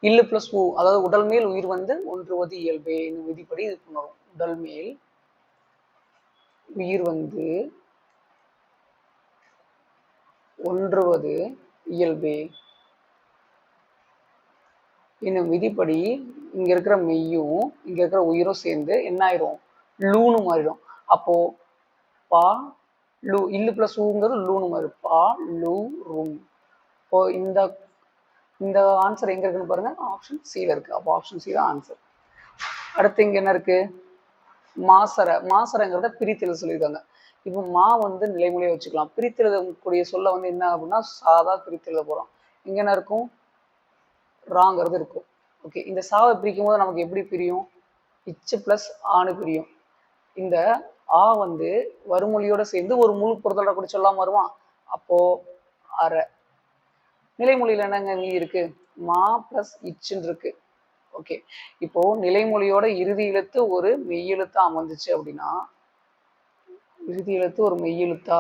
[SPEAKER 1] இல்லு பிளஸ் ஊ, அதாவது உடல் மேல் உயிர் வந்து ஒன்றுவது இயல்பே. இந்த விதிப்படி இது பண்ணுவோம். உடல் மேல் உயிர் வந்து ஒன்றுவது இயல்பே என்னும் விதிப்படி இங்க இருக்கிற மெய்யும் இங்க இருக்கிற உயிரும் சேர்ந்து என்ன ஆயிரும்? லூனு மாறிடும். அப்போ பா லூ, இல்லு பிளஸ் ஊங்கிறது லூனு மாறிடும். பா லூ ரூம். இப்போ இந்த ஆன்சர் எங்க இருக்குன்னு பாருங்க, ஆப்ஷன் சில இருக்கு. அப்போ ஆப்ஷன் சி தான் ஆன்சர். அடுத்து இங்க என்ன இருக்கு? மாசரை. மாசரைங்கிறத பிரித்தெழுத சொல்லியிருக்காங்க. இப்போ மா வந்து நிலைமொழியை வச்சுக்கலாம். பிரித்தெழுதக்கூடிய சொல்ல வந்து என்ன அப்படின்னா சாதா பிரித்தெழுத போறோம். இங்க என்ன இருக்கும்? ராங்கிறது இருக்கும். ஓகே, இந்த சாவை பிரிக்கும் போது நமக்கு எப்படி பிரியும்? இச்சு பிளஸ் ஆணு பிரியும். இந்த ஆ வந்து வறுமொழியோட சேர்ந்து ஒரு முழு பொருத்தோட கூட சொல்லாம வருவான். அப்போ அரை. நிலைமொழியில என்னங்க மீதி இருக்கு? மா பிளஸ் இச்சுன்னு இருக்கு. ஓகே, இப்போ நிலைமொழியோட இறுதி எழுத்து ஒரு மெய்யெழுத்தா அமைந்துச்சு அப்படின்னா, இறுதி எழுத்து ஒரு மெய்யெழுத்தா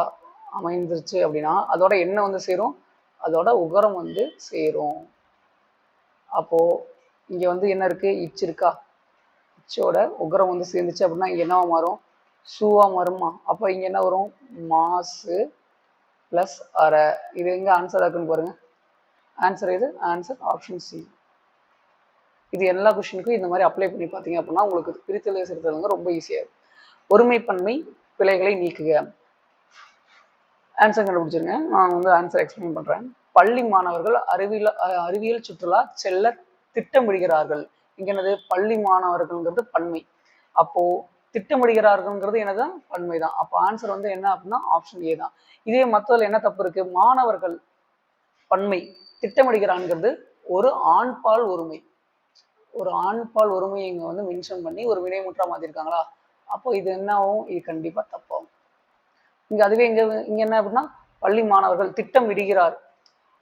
[SPEAKER 1] அமைந்துருச்சு அப்படின்னா அதோட என்ன வந்து சேரும்? அதோட உகரம் வந்து சேரும். அப்போ இங்க வந்து என்ன இருக்கு? இச்சு இருக்கா? இச்சோட உகரம் வந்து சேர்ந்துச்சு அப்படின்னா இங்க என்னவா மாறும்? சூவா மாறுமா? அப்போ இங்க என்ன வரும்? மாசு பிளஸ் அரை. இது எங்க ஆன்சர் இருக்குன்னு பாருங்க. ஆன்சர் இது ஆன்சர் ஆப்ஷன் சி. இது எல்லா கொஸ்டினுக்கும் இந்த மாதிரி அப்ளை பண்ணி பார்த்தீங்க அப்படின்னா உங்களுக்கு பிரித்தெழுத சேர்த்தல் ரொம்ப ஈஸியாக இருக்கும். ஒருமைப்பன்மை பிழைகளை நீக்குக. ஆன்சர் கண்டுபிடிச்சிருங்க. நான் வந்து ஆன்சர் எக்ஸ்பிளைன் பண்றேன். பள்ளி மாணவர்கள் அறிவியல் சுற்றுலா செல்ல திட்டமிடுகிறார்கள். இங்க என்னது? பள்ளி மாணவர்கள்ங்கிறது பன்மை. அப்போ திட்டமிடுகிறார்கள்ங்கிறது என்னதான்? பன்மை தான். அப்போ ஆன்சர் வந்து என்ன அப்படின்னா ஆப்ஷன் ஏ தான். இதே மற்றதுல என்ன தப்பு இருக்கு? மாணவர்கள் பன்மை, திட்டமிடுகிறான்ங்கிறது ஒரு ஆண்பால் ஒருமை. ஒரு ஆண்பால் ஒருமையை இங்க வந்து மென்ஷன் பண்ணி ஒரு வினைமுற்றா மாத்திருக்காங்களா? அப்போ இது என்ன ஆகும்? இது கண்டிப்பா தப்பாகும். இங்க அதுவே இங்க என்ன அப்படின்னா பள்ளி மாணவர்கள் திட்டமிடுகிறார்.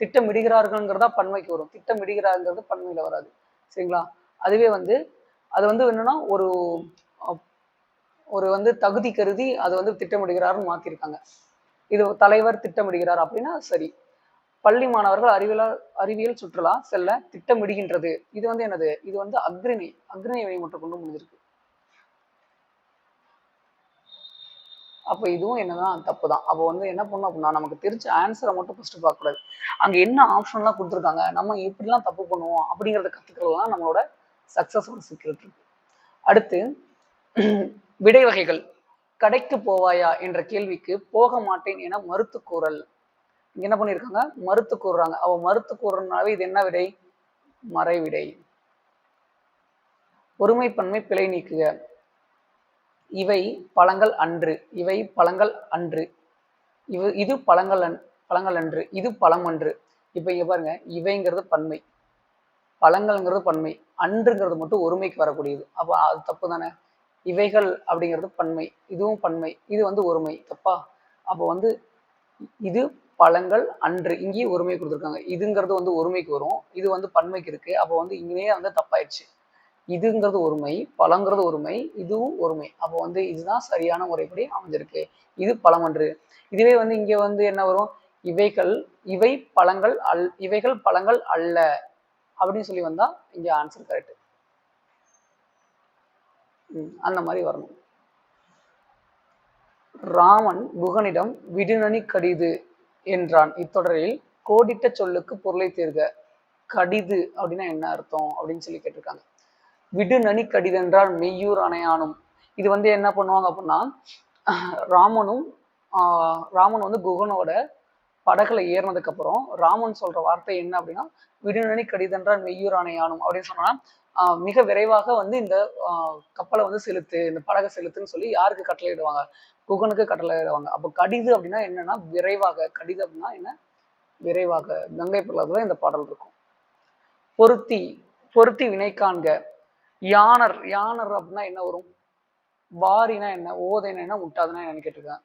[SPEAKER 1] திட்டமிடுகிறார்கள்ங்கிறதா பன்மைக்கு வரும். திட்டமிடுகிறாருங்கிறது பன்மையில வராது. சரிங்களா? அதுவே வந்து அது வந்து என்னன்னா ஒரு வந்து தகுதி கருதி அது வந்து திட்டமிடுகிறாருன்னு மாத்திருக்காங்க. இது தலைவர் திட்டமிடுகிறார் அப்படின்னா சரி. பள்ளி மாணவர்கள் அறிவியல் சுற்றுலா செல்ல திட்டமிடுகின்றது. இது வந்து என்னது? இது வந்து அக்ரிணை வினைமுற்று கொண்டு முடிஞ்சிருக்கு. அப்போ இதுவும் என்னதான் தப்பு தான். அப்போ வந்து என்ன பண்ணணும் அப்படின்னா நமக்கு தெரிஞ்ச ஆன்சரை மட்டும் ஃபர்ஸ்ட் பார்க்கக்கூடாது. அங்க என்ன ஆப்ஷன்லாம் கொடுத்துருக்காங்க, நம்ம எப்படிலாம் தப்பு பண்ணுவோம் அப்படிங்கிறத கத்துக்கிறதுலாம் நம்மளோட சக்சஸோட சீக்ரெட் இருக்கு. அடுத்து விடை வகைகள். கடைக்கு போவாயா என்ற கேள்விக்கு போக மாட்டேன் என மறுத்து கூறல். இங்க என்ன பண்ணிருக்காங்க? மறுத்து கூறுறாங்க. அவ மறுத்து கூறுறதுனாவே இது என்ன விடை? மறைவிடை. ஒருமைப்பன்மை பிழை நீக்குக. இவை பழங்கள் அன்று. இவை பழங்கள் அன்று. இது பழங்கள் அன்று. இது பழம் அன்று. இப்ப இங்க பாருங்க, இவைங்கிறது பன்மை, பழங்கள்ங்கிறது பன்மை, அன்றுங்கிறது மட்டும் ஒருமைக்கு வரக்கூடியது. அப்ப அது தப்பு தானே? இவைகள் அப்படிங்கிறது பன்மை, இதுவும் பன்மை, இது வந்து ஒருமை. தப்பா? அப்போ வந்து இது பழங்கள் அன்று, இங்கேயும் ஒருமை கொடுத்துருக்காங்க. இதுங்கிறது வந்து ஒருமைக்கு வரும், இது வந்து பன்மைக்கு இருக்கு. அப்போ வந்து இங்கேயே வந்து தப்பாயிடுச்சு. இதுங்கிறது ஒருமை, பழங்கிறது ஒருமை, இதுவும் ஒருமை. அப்போ வந்து இதுதான் சரியான முறைப்படி அமைஞ்சிருக்கு. இது பழமன்று. இதுவே வந்து இங்க வந்து என்ன வரும்? இவை பழங்கள் அல்ல அப்படின்னு சொல்லி வந்தா இங்க ஆன்சர் கரெக்ட். அந்த மாதிரி வரணும். ராமன் குகனிடம் விடுநனி கடிது என்றான். இத்தொடரில் கோடிட்ட சொல்லுக்கு பொருளை தேர்க. கடிது அப்படின்னா என்ன அர்த்தம் அப்படின்னு சொல்லி கேட்டிருக்காங்க. விடுநனி கடிது என்றால் மெய்யூர் அணையானும். இது வந்து என்ன பண்ணுவாங்க அப்படின்னா, ராமன் வந்து குகனோட படகுல ஏறினதுக்கு அப்புறம் ராமன் சொல்ற வார்த்தை என்ன அப்படின்னா, விடுநனி கடிதென்றால் மெய்யூரானை யானும் அப்படின்னு சொன்னா, மிக விரைவாக வந்து இந்த கப்பலை வந்து செலுத்து, இந்த படகை செலுத்துன்னு சொல்லி யாருக்கு கட்டளை இடுவாங்க? குகனுக்கு கட்டளை இடுவாங்க. அப்போ கடிது அப்படின்னா என்னன்னா விரைவாக, கடிது அப்படின்னா என்ன? விரைவாக. கங்கை பிரலாதுல இந்த பாடல் இருக்கும். பொருத்தி, பொருத்தி வினை காண்க. யானர், யானர் அப்படின்னா என்ன வரும்? வாரினா என்ன? ஓதைனா என்ன? முட்டாதுன்னா என்னன்னு கேட்டிருக்கேன்.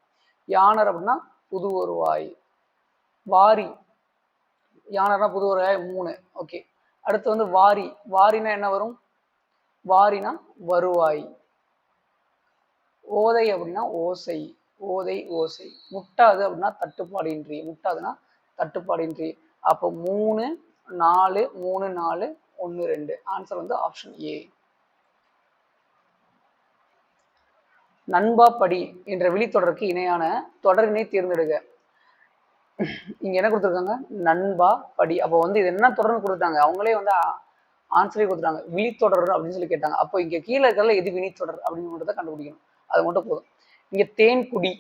[SPEAKER 1] யானர் அப்படின்னா புது வருவாய். வாரி, யானர்னா புது வருவாய் 3. ஓகே. அடுத்து வந்து வாரி, வாரினா என்ன வரும்? வாரினா வருவாய். ஓதை அப்படின்னா ஓசை, ஓதை ஓசை. முட்டாது அப்படின்னா தட்டுப்பாடின்றி, முட்டாதுன்னா தட்டுப்பாடின்றி. அப்போ 3 4 3 4 1 2. ஆன்சர் வந்து ஆப்ஷன் ஏ. நண்பா படி என்ற விழித்தொடருக்கு இணையான தொடரினை தேர்ந்தெடுக்க. இங்க என்ன கொடுத்துருக்காங்க? நண்பா படி. அப்போ வந்து இது என்ன தொடர்னு கொடுத்தாங்க? அவங்களே வந்து ஆன்சரே கொடுத்துட்டாங்க, விழித்தொடர் அப்படின்னு சொல்லி கேட்டாங்க. அப்போ இங்க கீழே இருக்கிறதுல எது விழித்தொடர் அப்படின்னு கண்டுபிடிக்கணும். அது மட்டும் போதும். இங்க தேன்குடி,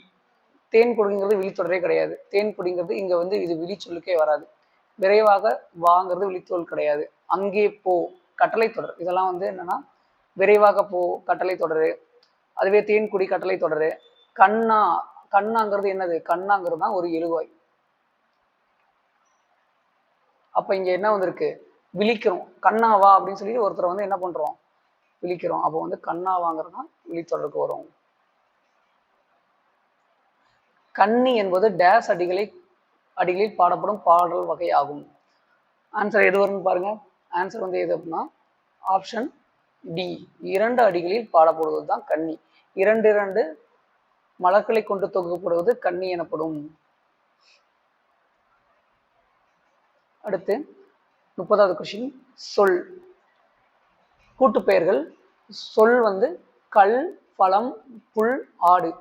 [SPEAKER 1] தேன்குடிங்கிறது விழித்தொடரே கிடையாது. தேன்குடிங்கிறது இங்க வந்து இது விழிச்சொல்லுக்கே வராது. விரைவாக வாங்கிறது விழித்தொல் கிடையாது. அங்கே போ கட்டளை தொடர், இதெல்லாம் வந்து என்னன்னா விரைவாக போ கட்டளை தொடரு. அதுவே தேன்குடி கட்டளை தொடரு. கண்ணா, கண்ணாங்கிறது என்னது? கண்ணாங்கிறது தான் ஒரு எழுவாய். அப்ப இங்க என்ன வந்திருக்கு? விழிக்கிறோம். கண்ணாவா அப்படின்னு சொல்லி ஒருத்தர் வந்து என்ன பண்றோம்? விழிக்கிறோம். அப்போ வந்து கண்ணாவாங்கிறது தான் விழித்தொடருக்கு வரும். கன்னி என்பது டேஸ் அடிகளில் பாடப்படும் பாடல் வகை ஆகும். ஆன்சர் எது வரும்னு பாருங்க. ஆன்சர் வந்து எது அப்படின்னா ஆப்ஷன் டி, 2 அடிகளில் பாடப்படுவது தான் கன்னி. 2 மலர்களை கொண்டு தொகுக்கப்படுவது கன்னி எனப்படும். அடுத்து 30வது கொஸ்டின். சொல். கூட்டுப்பெயர்கள். சொல் வந்து கல், பழம், புல், ஆடு.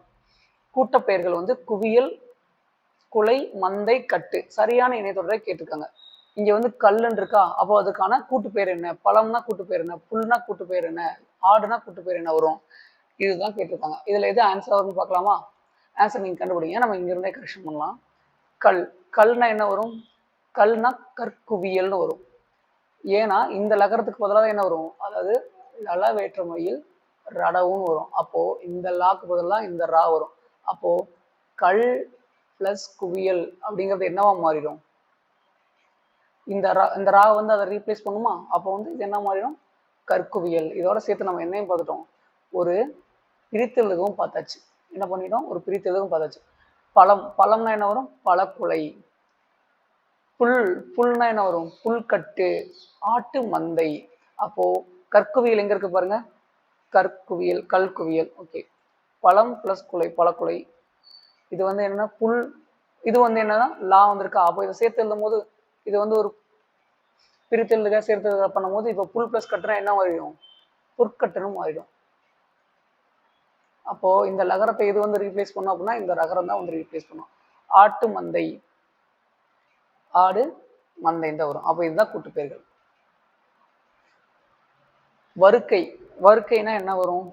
[SPEAKER 1] கூட்டப்பெயர்கள் வந்து குவியல், குலை, மந்தை, கட்டு. சரியான இணைத்தொடரை கேட்டிருக்காங்க. இங்க வந்து கல்லுன்னு இருக்கா, அப்போ அதுக்கான கூட்டுப்பெயர் என்ன? பழம்னா கூட்டுப்பெயர் என்ன? புல்னா கூட்டுப்பெயர் என்ன? ஆடுனா கூட்டுப்பெயர் என்ன வரும்? இதுதான் கேட்டிருக்காங்க. இதுல எது ஆன்சர் வரும்னு பார்க்கலாமா? ஆன்சர் நீங்க கண்டுபிடிங்க, நம்ம இங்க இருந்தே கரெக்ஷன் பண்ணலாம். கல், கல்னா என்ன வரும்? கல்னா கற்குவியல்னு வரும். ஏன்னா இந்த லகரத்துக்கு பதிலாக என்ன வரும்? அதாவது லல வேற்றுமையில் ரடவும் வரும். அப்போ இந்த லாக்கு பதிலாக இந்த ரா வரும். அப்போ கல் பிளஸ் குவியல் அப்படிங்கிறது என்னவா மாறிடும்? இந்த ரா வந்து அதை ரீப்ளேஸ் பண்ணுமா? அப்போ வந்து இது என்ன மாறிடும்? கற்குவியல். இதோட சேர்த்து நம்ம என்னையும் பார்த்துட்டோம், ஒரு பிரித்தெழுதவும் பார்த்தாச்சு. என்ன பண்ணிட்டோம்? ஒரு பிரித்தெழுதவும் பார்த்தாச்சு. பழம், பழம்னா என்ன வரும்? பழக்குலை. புல், புல்னா என்ன வரும்? புல்கட்டு. ஆட்டு மந்தை. அப்போ கற்குவியல் எங்க இருக்கு பாருங்க? கற்குவியல், கல்குவியல். ஓகே. பழம் பிளஸ் குலை, பழக்குலை. இது வந்து என்னன்னா புல், இது வந்து என்னன்னா லா வந்திருக்கா. அப்போ இதை சேர்த்து எழுதும் போது இது வந்து ஒரு பிரித்தெழுதுக சேர்த்து பண்ணும்போது இப்போ புல் பிளஸ் கட்டுனா என்ன மாறிடும்? புற்கட்டுன்னு மாறிடும். அப்போ இந்த லகரத்தை இது வந்து ரீப்ளேஸ் பண்ணோம் அப்படின்னா இந்த லகரம் தான் வந்து ரீப்ளேஸ் பண்ணும். ஆட்டு மந்தை, ஆடு மந்தை தான் வரும். அப்போ இதுதான் கூட்டுப்பெயர்கள். வருக்கை, வருக்கைனா என்ன வரும்?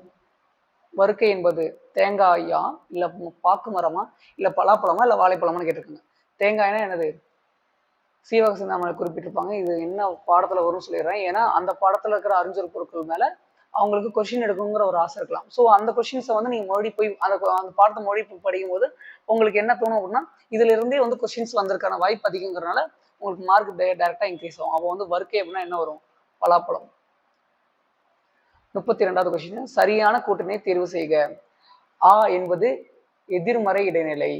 [SPEAKER 1] வருக்கை என்பது தேங்காயா, இல்ல பாக்கு மரமா, இல்ல பலாப்பழமா, இல்ல வாழைப்பழமான்னு கேட்டிருக்காங்க. தேங்காய்னா என்னது? சீவக சிந்தாமணி குறிப்பிட்டிருப்பாங்க. இது என்ன பாடத்துல வரும்னு சொல்லிடுறேன். ஏன்னா அந்த பாடத்துல இருக்கிற அறிஞர் பொருட்கள் மேல அவங்களுக்கு கொஸ்டின் எடுக்கணுங்கிற ஒரு ஆசை இருக்கலாம். ஸோ அந்த கொஸ்டின்ஸை வந்து நீங்க மறுபடியும் போய் அந்த பாடத்தை மறுபடியும் படிக்கும் போது உங்களுக்கு என்ன தோணும் அப்படின்னா இதுல இருந்தே வந்து கொஸ்டின்ஸ் வந்திருக்கான வாய்ப்பு அதிகங்கிறதுனால உங்களுக்கு மார்க் டைரக்டா இன்க்ரீஸ் ஆகும். அப்போ வந்து வருக்கை அப்படின்னா என்ன வரும்? பலாப்பழம். 32வது கொஸ்டின். சரியான கூட்டினை தேர்வு செய்க. ஆ என்பது எதிர்மறை இடைநிலை.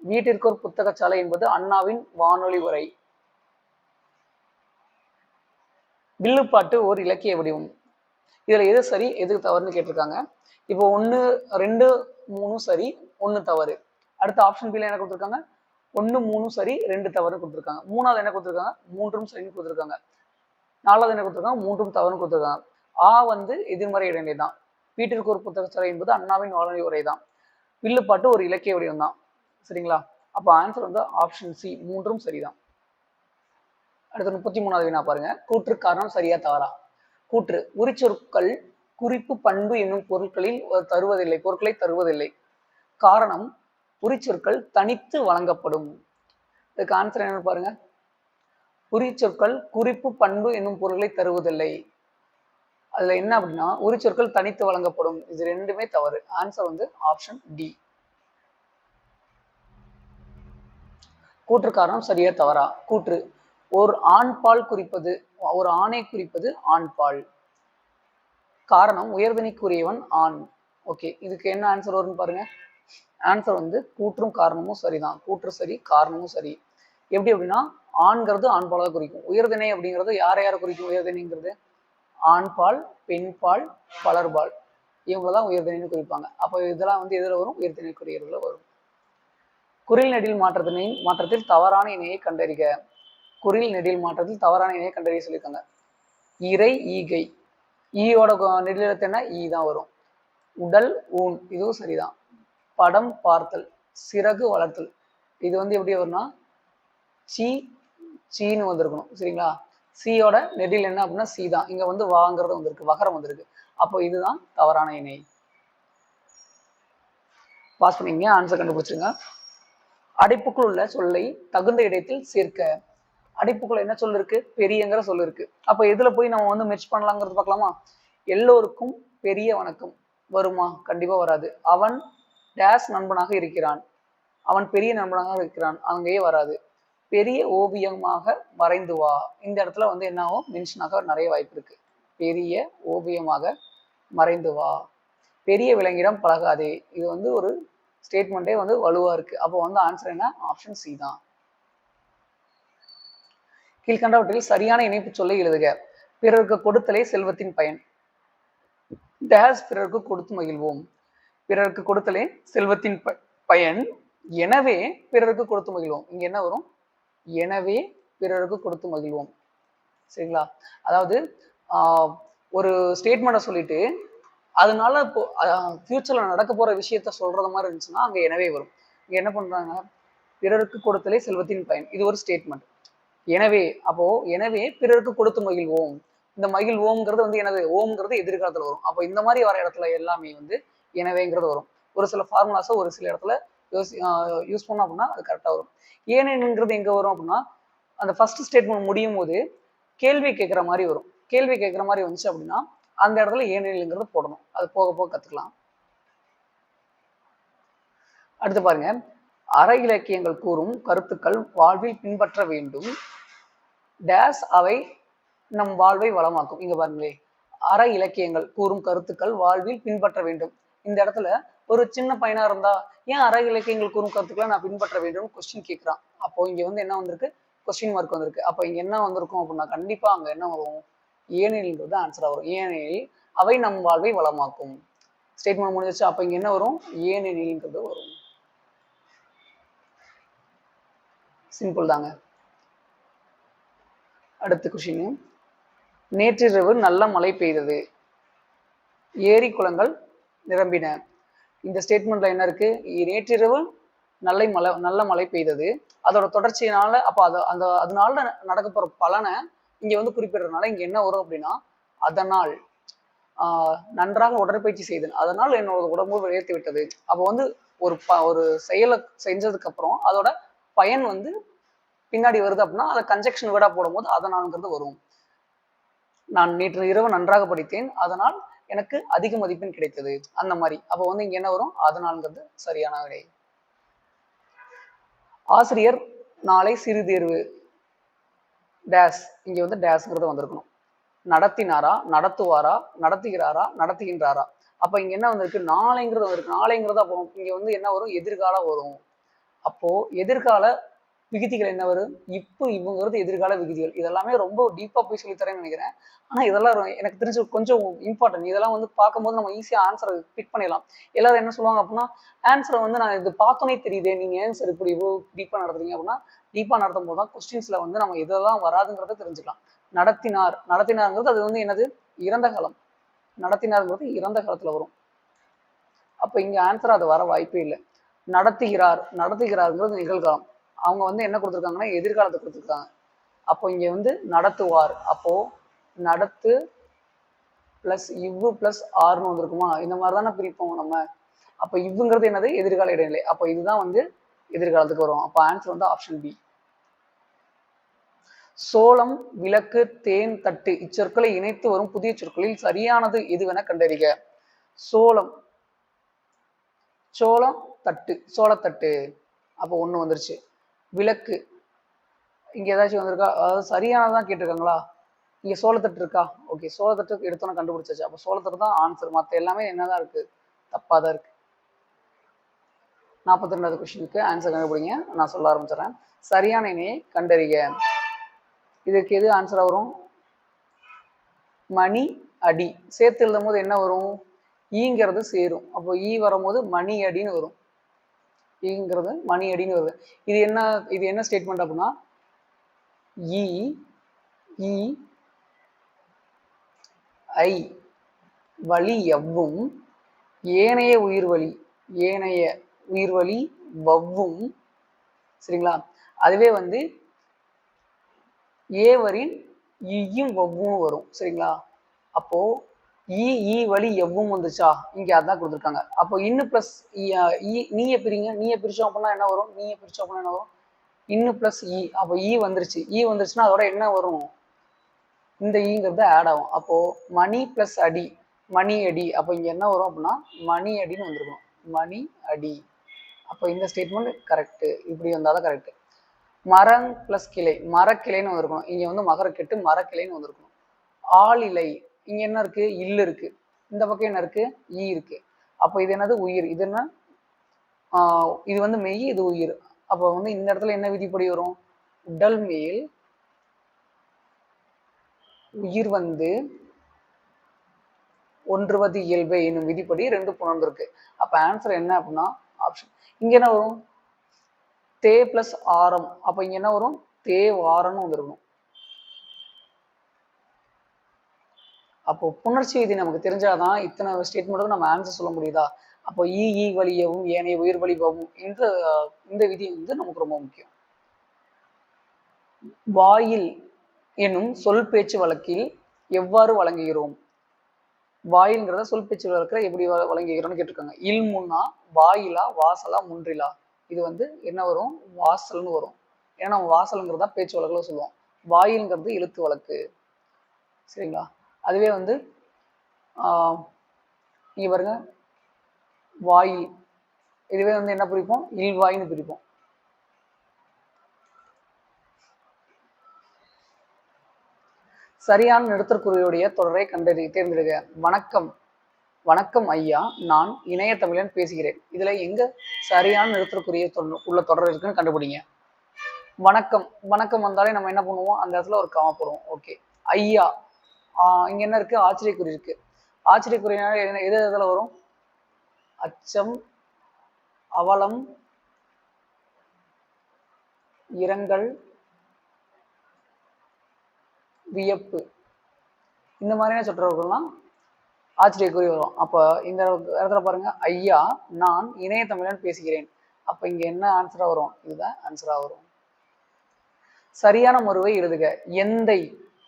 [SPEAKER 1] வீட்டிற்கு ஒரு புத்தகச்சாலை என்பது அண்ணாவின் வானொலி உரை. வில்லுப்பாட்டு ஒரு இலக்கிய வடிவம். இதுல எது சரி எது தவறுன்னு கேட்டிருக்காங்க. இப்போ 1 2 3 சரி 1 தவறு. அடுத்த ஆப்ஷன் பில என்ன கொடுத்துருக்காங்க? 1 3 சரி 2 தவறுன்னு கொடுத்துருக்காங்க. 3வது என்ன கொடுத்துருக்காங்க? 3ம் சரின்னு கொடுத்துருக்காங்க. 4வது என்ன கொடுத்துருக்காங்க? 3ம் தவறுன்னு கொடுத்துருக்காங்க. ஆ வந்து எதிர்மறை இடைநிலை தான். வீட்டிற்கு ஒரு புத்தகச்சாலை என்பது அண்ணாவின் வானொலி உரை தான். வில்லுப்பாட்டு ஒரு இலக்கிய வடிவம் தான். சரிங்களா? அப்போ ஆன்சர் வந்து ஆப்ஷன் சி, 3ம் சரிதான். அடுத்து 33வது வினா பாருங்க. கூற்று காரணம் சரியா தவறா? கூற்று. உரிச்சொற்கள் குறிப்பு பண்பு என்னும் பொருட்களை தருவதில்லை. காரணம், உரிச்சொற்கள் தனித்து வழங்கப்படும். இதுக்கு ஆன்சர் என்னன்னு பாருங்க. உரிச்சொற்கள் குறிப்பு பண்பு என்னும் பொருட்களை தருவதில்லை. அதுல என்ன அப்படின்னா உரிச்சொற்கள் தனித்து வழங்கப்படும். இது ரெண்டுமே தவறு. ஆன்சர் வந்து ஆப்ஷன் டி. கூற்று காரணம் சரியா தவறா? கூற்று, ஒரு ஆணை குறிப்பது ஆண்பால். காரணம், உயர்திணைக்குரியவன் ஆண். ஓகே, இதுக்கு என்ன ஆன்சர் வரும்னு பாருங்க. ஆன்சர் வந்து கூற்றும் காரணமும் சரிதான். கூற்று சரி, காரணமும் சரி. எப்படி அப்படின்னா ஆண்கிறது ஆண்பாலாக குறிக்கும். உயர்திணை அப்படிங்கிறது யாரை குறிக்கும்? உயர்திணைங்கிறது ஆண்பால், பெண்பால், பலர்பால், இவங்களதான் உயர்திணைன்னு குறிப்பாங்க. அப்போ இதெல்லாம் வந்து எதுல வரும்? உயர்திணைக்குரியவர்கள வரும். குறில் நெடில் மாற்றத்தில் தவறான இணையை கண்டறிக. குறில் நெடில் மாற்றத்தில் தவறான இணையை கண்டறிய சொல்லியிருக்காங்க. இறை, ஈகை. ஈயோட நெடிலெழுத்து என்ன? ஈ தான் வரும். உடல், ஊன், இதுவும் சரிதான். படம் பார்த்தல், சிறகு வளர்த்தல், இது வந்து எப்படி வரும்னா சீன்னு வந்திருக்கணும். சரிங்களா? சியோட நெடில் என்ன அப்படின்னா சி தான். இங்க வந்து வாங்கிறது வந்திருக்கு, வகரம் வந்திருக்கு. அப்போ இதுதான் தவறான இணை. பாஸ் பண்ணிங்க, ஆன்சர் கண்டுபிடிச்சிருங்க. அடைப்புக்குள் உள்ள சொல்லை தகுந்த இடத்தில் சேர்க்க. அடைப்புக்குள்ள என்ன சொல் இருக்கு? பெரியங்கிற சொல் இருக்கு. அப்ப எதுல போய் நம்ம வந்து மெர்ஜ் பண்ணலாங்கிறது பார்க்கலாமா? எல்லோருக்கும் பெரிய வணக்கம் வருமா? கண்டிப்பா வராது. அவன் டேஸ் நண்பனாக இருக்கிறான், அவன் பெரிய நண்பனாக இருக்கிறான், அங்கேயே வராது. பெரிய ஓவியமாக வரைந்து வா, இந்த இடத்துல வந்து என்ன ஆகும்? மென்ஷனாக நிறைய வாய்ப்பு இருக்கு. பெரிய ஓவியமாக மறைந்து வா. பெரிய விலங்கிடம் பழகாதே, இது வந்து ஒரு ஸ்டேட்மெண்ட்டே வந்து வலுவா இருக்கு. அப்போ வந்து ஆன்சர் என்ன? ஆப்ஷன் சி தான். கீழ்கண்டவற்றில் சரியான இணைப்பு சொல்லை எழுதுக. பிறருக்கு கொடுத்தலே செல்வத்தின் பயன். டேஸ் பிறருக்கு கொடுத்து மகிழ்வோம். பிறருக்கு கொடுத்தலே செல்வத்தின் பயன், எனவே பிறருக்கு கொடுத்து மகிழ்வோம். இங்க என்ன வரும்? எனவே பிறருக்கு கொடுத்து மகிழ்வோம். சரிங்களா? அதாவது ஒரு ஸ்டேட்மெண்ட்டை சொல்லிட்டு அதனால இப்போ ஃபியூச்சர்ல நடக்க போற விஷயத்த சொல்றது மாதிரி இருந்துச்சுன்னா அங்க எனவே வரும். இங்க என்ன பண்றாங்க? பிறருக்கு கொடுத்தலே செல்வத்தின் பயன், இது ஒரு ஸ்டேட்மெண்ட். எனவே, அப்போ எனவே பிறருக்கு கொடுத்து மகிழ்வோம். இந்த மகிழ்வோம்ங்கிறது வந்து எனது ஓம்ங்கிறது எதிர்காலத்துல வரும். அப்போ இந்த மாதிரி வர இடத்துல எல்லாமே வந்து எனவேங்கிறது வரும். ஒரு சில ஃபார்முலாஸை ஒரு சில இடத்துல யூஸ் பண்ணோம் அப்படின்னா அது கரெக்டா வரும். ஏனென்கிறது எங்க வரும் அப்படின்னா அந்த ஃபர்ஸ்ட் ஸ்டேட்மெண்ட் முடியும் போது கேள்வி கேட்குற மாதிரி வரும். கேள்வி கேட்குற மாதிரி வந்துச்சு அப்படின்னா அந்த இடத்துல ஏனெனில்ங்கிறது போடணும். அது போக போக கத்துக்கலாம். அடுத்து பாருங்க, அற இலக்கியங்கள் கூறும் கருத்துக்கள் வாழ்வில் பின்பற்ற வேண்டும். டேஸ் அவை நம் வாழ்வை வளமாக்கும். இங்க பாருங்களே, அற இலக்கியங்கள் கூறும் கருத்துக்கள் வாழ்வில் பின்பற்ற வேண்டும். இந்த இடத்துல ஒரு சின்ன பையனா இருந்தா ஏன் அற இலக்கியங்கள் கூறும் கருத்துக்களை நான் பின்பற்ற வேண்டும் கொஸ்டின் கேட்கிறான். அப்போ இங்க வந்து என்ன வந்திருக்கு? கொஸ்டின் மார்க் வந்திருக்கு. அப்போ இங்க என்ன வந்திருக்கும் அப்படின்னா கண்டிப்பா அங்க என்ன வரும்? ஏனெனில்ன்றது ஆன்சரா வரும். ஏனெனில் அவை நம் வாழ்வை வளமாக்கும். ஸ்டேட்மெண்ட் முடிஞ்சிச்சு. அப்ப இங்க என்ன வரும்? ஏனெனில்ன்றது வரும். சிம்பிள் தாங்க. அடுத்த கொஸ்டின், நேற்றிரவு நல்ல மழை பெய்தது, ஏரி குளங்கள் நிரம்பின. இந்த ஸ்டேட்மெண்ட்ல என்ன இருக்கு? நேற்றிரவு நல்ல மழை பெய்தது, அதோட தொடர்ச்சியினால அப்ப அதனால நடக்க போற பலனை இங்க வந்து குறிப்பிடுறதுனால இங்க என்ன வரும் அப்படின்னா அதனால் நன்றாக உடற்பயிற்சி செய்தேன், அதனால் என்னோட உடம்பு விளைத்து விட்டது. அப்போ வந்து ஒரு செயலை செஞ்சதுக்கு அப்புறம் அதோட பயன் வந்து பின்னாடி வருது அப்படின்னா அதை கன்ஜெக்ஷன் வேர்டா போடும்போது அதனால்ங்கிறது வரும். நான் நேற்று இரவு நன்றாக படித்தேன், அதனால் எனக்கு அதிக மதிப்பெண் கிடைத்தது, அந்த மாதிரி. அப்போ வந்து இங்க என்ன வரும்? அதனால்ங்கிறது சரியான விடை. ஆசிரியர் நாளை சிறு தேர்வு டேஸ், இங்க வந்து டேஸ்ங்கிறது வந்திருக்கணும். நடத்தினாரா, நடத்துவாரா, நடத்துகிறாரா, நடத்துகின்றாரா. அப்ப இங்க என்ன வந்திருக்கு? நாளைங்கிறது வந்திருக்கு. நாளைங்கிறது அப்போ இங்க வந்து என்ன வரும்? எதிர்காலம் வரும். அப்போ எதிர்கால விகுதிகள் என்ன வரும்? இப்போ இவங்கிறது எதிர்கால விகுதிகள். இதெல்லாமே ரொம்ப டீப்பா போய் சொல்லித்தரேன்னு நினைக்கிறேன். ஆனா இதெல்லாம் எனக்கு தெரிஞ்சு கொஞ்சம் இம்பார்ட்டன்ட். இதெல்லாம் வந்து பார்க்கும்போது நம்ம ஈஸியா ஆன்சரை பிக் பண்ணிடலாம். எல்லாரும் என்ன சொல்லுவாங்க அப்படின்னா ஆன்சரை வந்து நான் இது பார்த்தோன்னே தெரியுது, நீங்க ஆன்சர் இப்படி இவ்வளோ டீப்பா நடத்துறீங்க அப்படின்னா டீப்பா நடத்தும் போது தான் கொஸ்டின்ஸ்ல வந்து நம்ம இதெல்லாம் வராதுங்கிறத தெரிஞ்சுக்கலாம். நடத்தினார்ங்கிறது அது வந்து என்னது? இறந்த காலம். நடத்தினார்ங்கிறது இறந்த காலத்துல வரும். அப்ப இங்க ஆன்சர் அது வர வாய்ப்பே இல்லை. நடத்துகிறார்ங்கிறது நிகழ்காலம். அவங்க வந்து என்ன கொடுத்துருக்காங்கன்னா எதிர்காலத்தை கொடுத்துருக்காங்க. அப்போ இங்க வந்து நடத்துவார். அப்போ நடத்து பிளஸ் இவ்வு பிளஸ் ஆர்னு வந்திருக்குமா, இந்த மாதிரி தானே பிரிப்போம் நம்ம. அப்போ இவ்வுங்கிறது என்னது, எதிர்கால இடைநிலை. அப்போ இதுதான் வந்து எதிர்காலத்துக்கு வரும். அப்போ ஆன்சர் வந்து ஆப்ஷன் பி. சோளம், விளக்கு, தேன், தட்டு இச்சொற்களை இணைத்து வரும் புதிய சொற்களில் சரியானது எதுவென கண்டறிக. சோளம், சோளம், தட்டு, சோளத்தட்டு, அப்போ ஒண்ணு வந்துருச்சு. விளக்கு, இங்க ஏதாச்சும் வந்திருக்கா, அதாவது சரியானதான் கேட்டிருக்காங்களா, இங்க சோளத்தட்டு இருக்கா, ஓகே, சோளத்தட்டு எடுத்தோன்னு கண்டுபிடிச்சாச்சு. அப்போ சோளத்தட்டு தான் ஆன்சர், மற்ற எல்லாமே என்னதான் இருக்கு, தப்பா தான் இருக்கு. 42வது கொஸ்டினுக்கு ஆன்சர் கண்டுபிடிங்க. நான் சொல்ல ஆரம்பிச்சிடறேன். சரியான இணையை கண்டறிக. இதுக்கு எது ஆன்சரா வரும், மணி அடி. சேர்த்து எழுதும் போது என்ன வரும், ஈங்கிறது சேரும். அப்போ ஈ வரும்போது மணி அடின்னு வரும். ஈங்கிறது மணி அடின்னு வருது. இது என்ன, இது என்ன ஸ்டேட்மெண்ட் அப்படின்னா, ஈ ஈ ஐ வழி எவ்வும் ஏனைய உயிர்வழி, ஏனைய உயிர்வழி வவ்வும், சரிங்களா. அதுவே வந்து ஏவரின் ஈயும் வவ்வும் வரும், சரிங்களா. அப்போ ஈ வழி எவ்வும் வந்துச்சா, இங்க அதான் கொடுத்துருக்காங்க. அப்போ இன்னு பிளஸ் நீய பிரிங்க, நீய பிரிச்சோம் அப்படின்னா என்ன வரும், நீய பிரிச்சோம் அப்படின்னா என்ன வரும், இன்னு பிளஸ் இ. அப்போ ஈ வந்துருச்சு, ஈ வந்துருச்சுன்னா அதோட என்ன வரும், இந்த ஈங்கிறது ஆட் ஆகும். அப்போ மணி பிளஸ் அடி, மணி அடி. அப்போ இங்க என்ன வரும் அப்படின்னா மணி அடின்னு வந்திருக்கும், மணி அடி. அப்போ இந்த ஸ்டேட்மெண்ட் கரெக்ட், இப்படி வந்தாதான் கரெக்ட். மரம் பிளஸ் கிளை, மரக்கிளைன்னு வந்திருக்கணும். இங்க வந்து மகரக்கெட்டு மரக்கிளைன்னு வந்திருக்கணும். ஆளிலை, இங்க என்ன இருக்கு, இல்லு இருக்கு. இந்த பக்கம் என்ன இருக்கு, ஈ இருக்கு. அப்போ இது என்னது, உயிர். இது என்ன, இது வந்து மெய், இது உயிர். அப்போ வந்து இந்த இடத்துல என்ன விதிப்படி வரும், உடல் மேல் உயிர் வந்து ஒன்றுவது இயல்பு என்னும் விதிப்படி 2 புணர்ந்திருக்கு. அப்ப ஆன்சர் என்ன அப்படின்னா ஆப்ஷன். இங்க என்ன வரும், தே பிளஸ் ஆரம். அப்ப இங்க என்ன வரும், தே வாரம்னு வந்துருக்கும். அப்போ புணர்ச்சி விதி நமக்கு தெரிஞ்சாதான் இத்தனை ஸ்டேட்மெண்ட்டுக்கு நம்ம ஆன்சர் சொல்ல முடியுதா. அப்போ ஈ வழியவும் ஏனைய உயிர் வழிபவும், இந்த விதி வந்து நமக்கு ரொம்ப முக்கியம். வாயில் எனும் சொல் பேச்சு வழக்கில் எவ்வாறு வழங்குகிறோம். வாயில்ங்கிறத சொல் பேச்சு வழக்கில் எப்படி வழங்குகிறோம்னு கேட்டிருக்காங்க. இல் முன்னா, வாயிலா, வாசலா, முன்றிலா. இது வந்து என்ன வரும், வாசல்னு வரும். ஏன்னா நம்ம வாசல்ங்கிறதா பேச்சு வழக்கில் சொல்லுவோம். வாயில்ங்கிறது எழுத்து வழக்கு, சரிங்களா. அதுவே வந்து இங்க பாருங்க, வாயில், இதுவே வந்து என்ன பிரிப்போம், இல்வாயின்னு பிரிப்போம். சரியான நிறுத்தற்குறியுடைய தொடரை தேர்ந்தெடுக்க. வணக்கம், வணக்கம் ஐயா, நான் இணைய தமிழன் பேசுகிறேன். இதுல எங்க சரியான நிறுத்தற்குரிய உள்ள தொடர் இருக்குன்னு கண்டுபிடிங்க. வணக்கம், வணக்கம் வந்தாலே நம்ம என்ன பண்ணுவோம், அந்த இடத்துல ஒரு காமா போடுவோம். ஓகே. ஐயா, இங்க என்ன இருக்கு, ஆச்சரியக்குறி இருக்கு. ஆச்சரியக்குறியினால எது இதுல வரும், அச்சம், அவலம், இரங்கல், வியப்பு, இந்த மாதிரியான சொற்றொடர்கள்லாம் ஆச்சரியக்குறி வரும். அப்ப இந்த இடத்துல பாருங்க, ஐயா நான் இணைய தமிழன் பேசுகிறேன். அப்ப இங்க என்ன ஆன்சரா வரும், இதுதான் ஆன்சரா வரும். சரியான மருவை எழுதுக. எந்தை,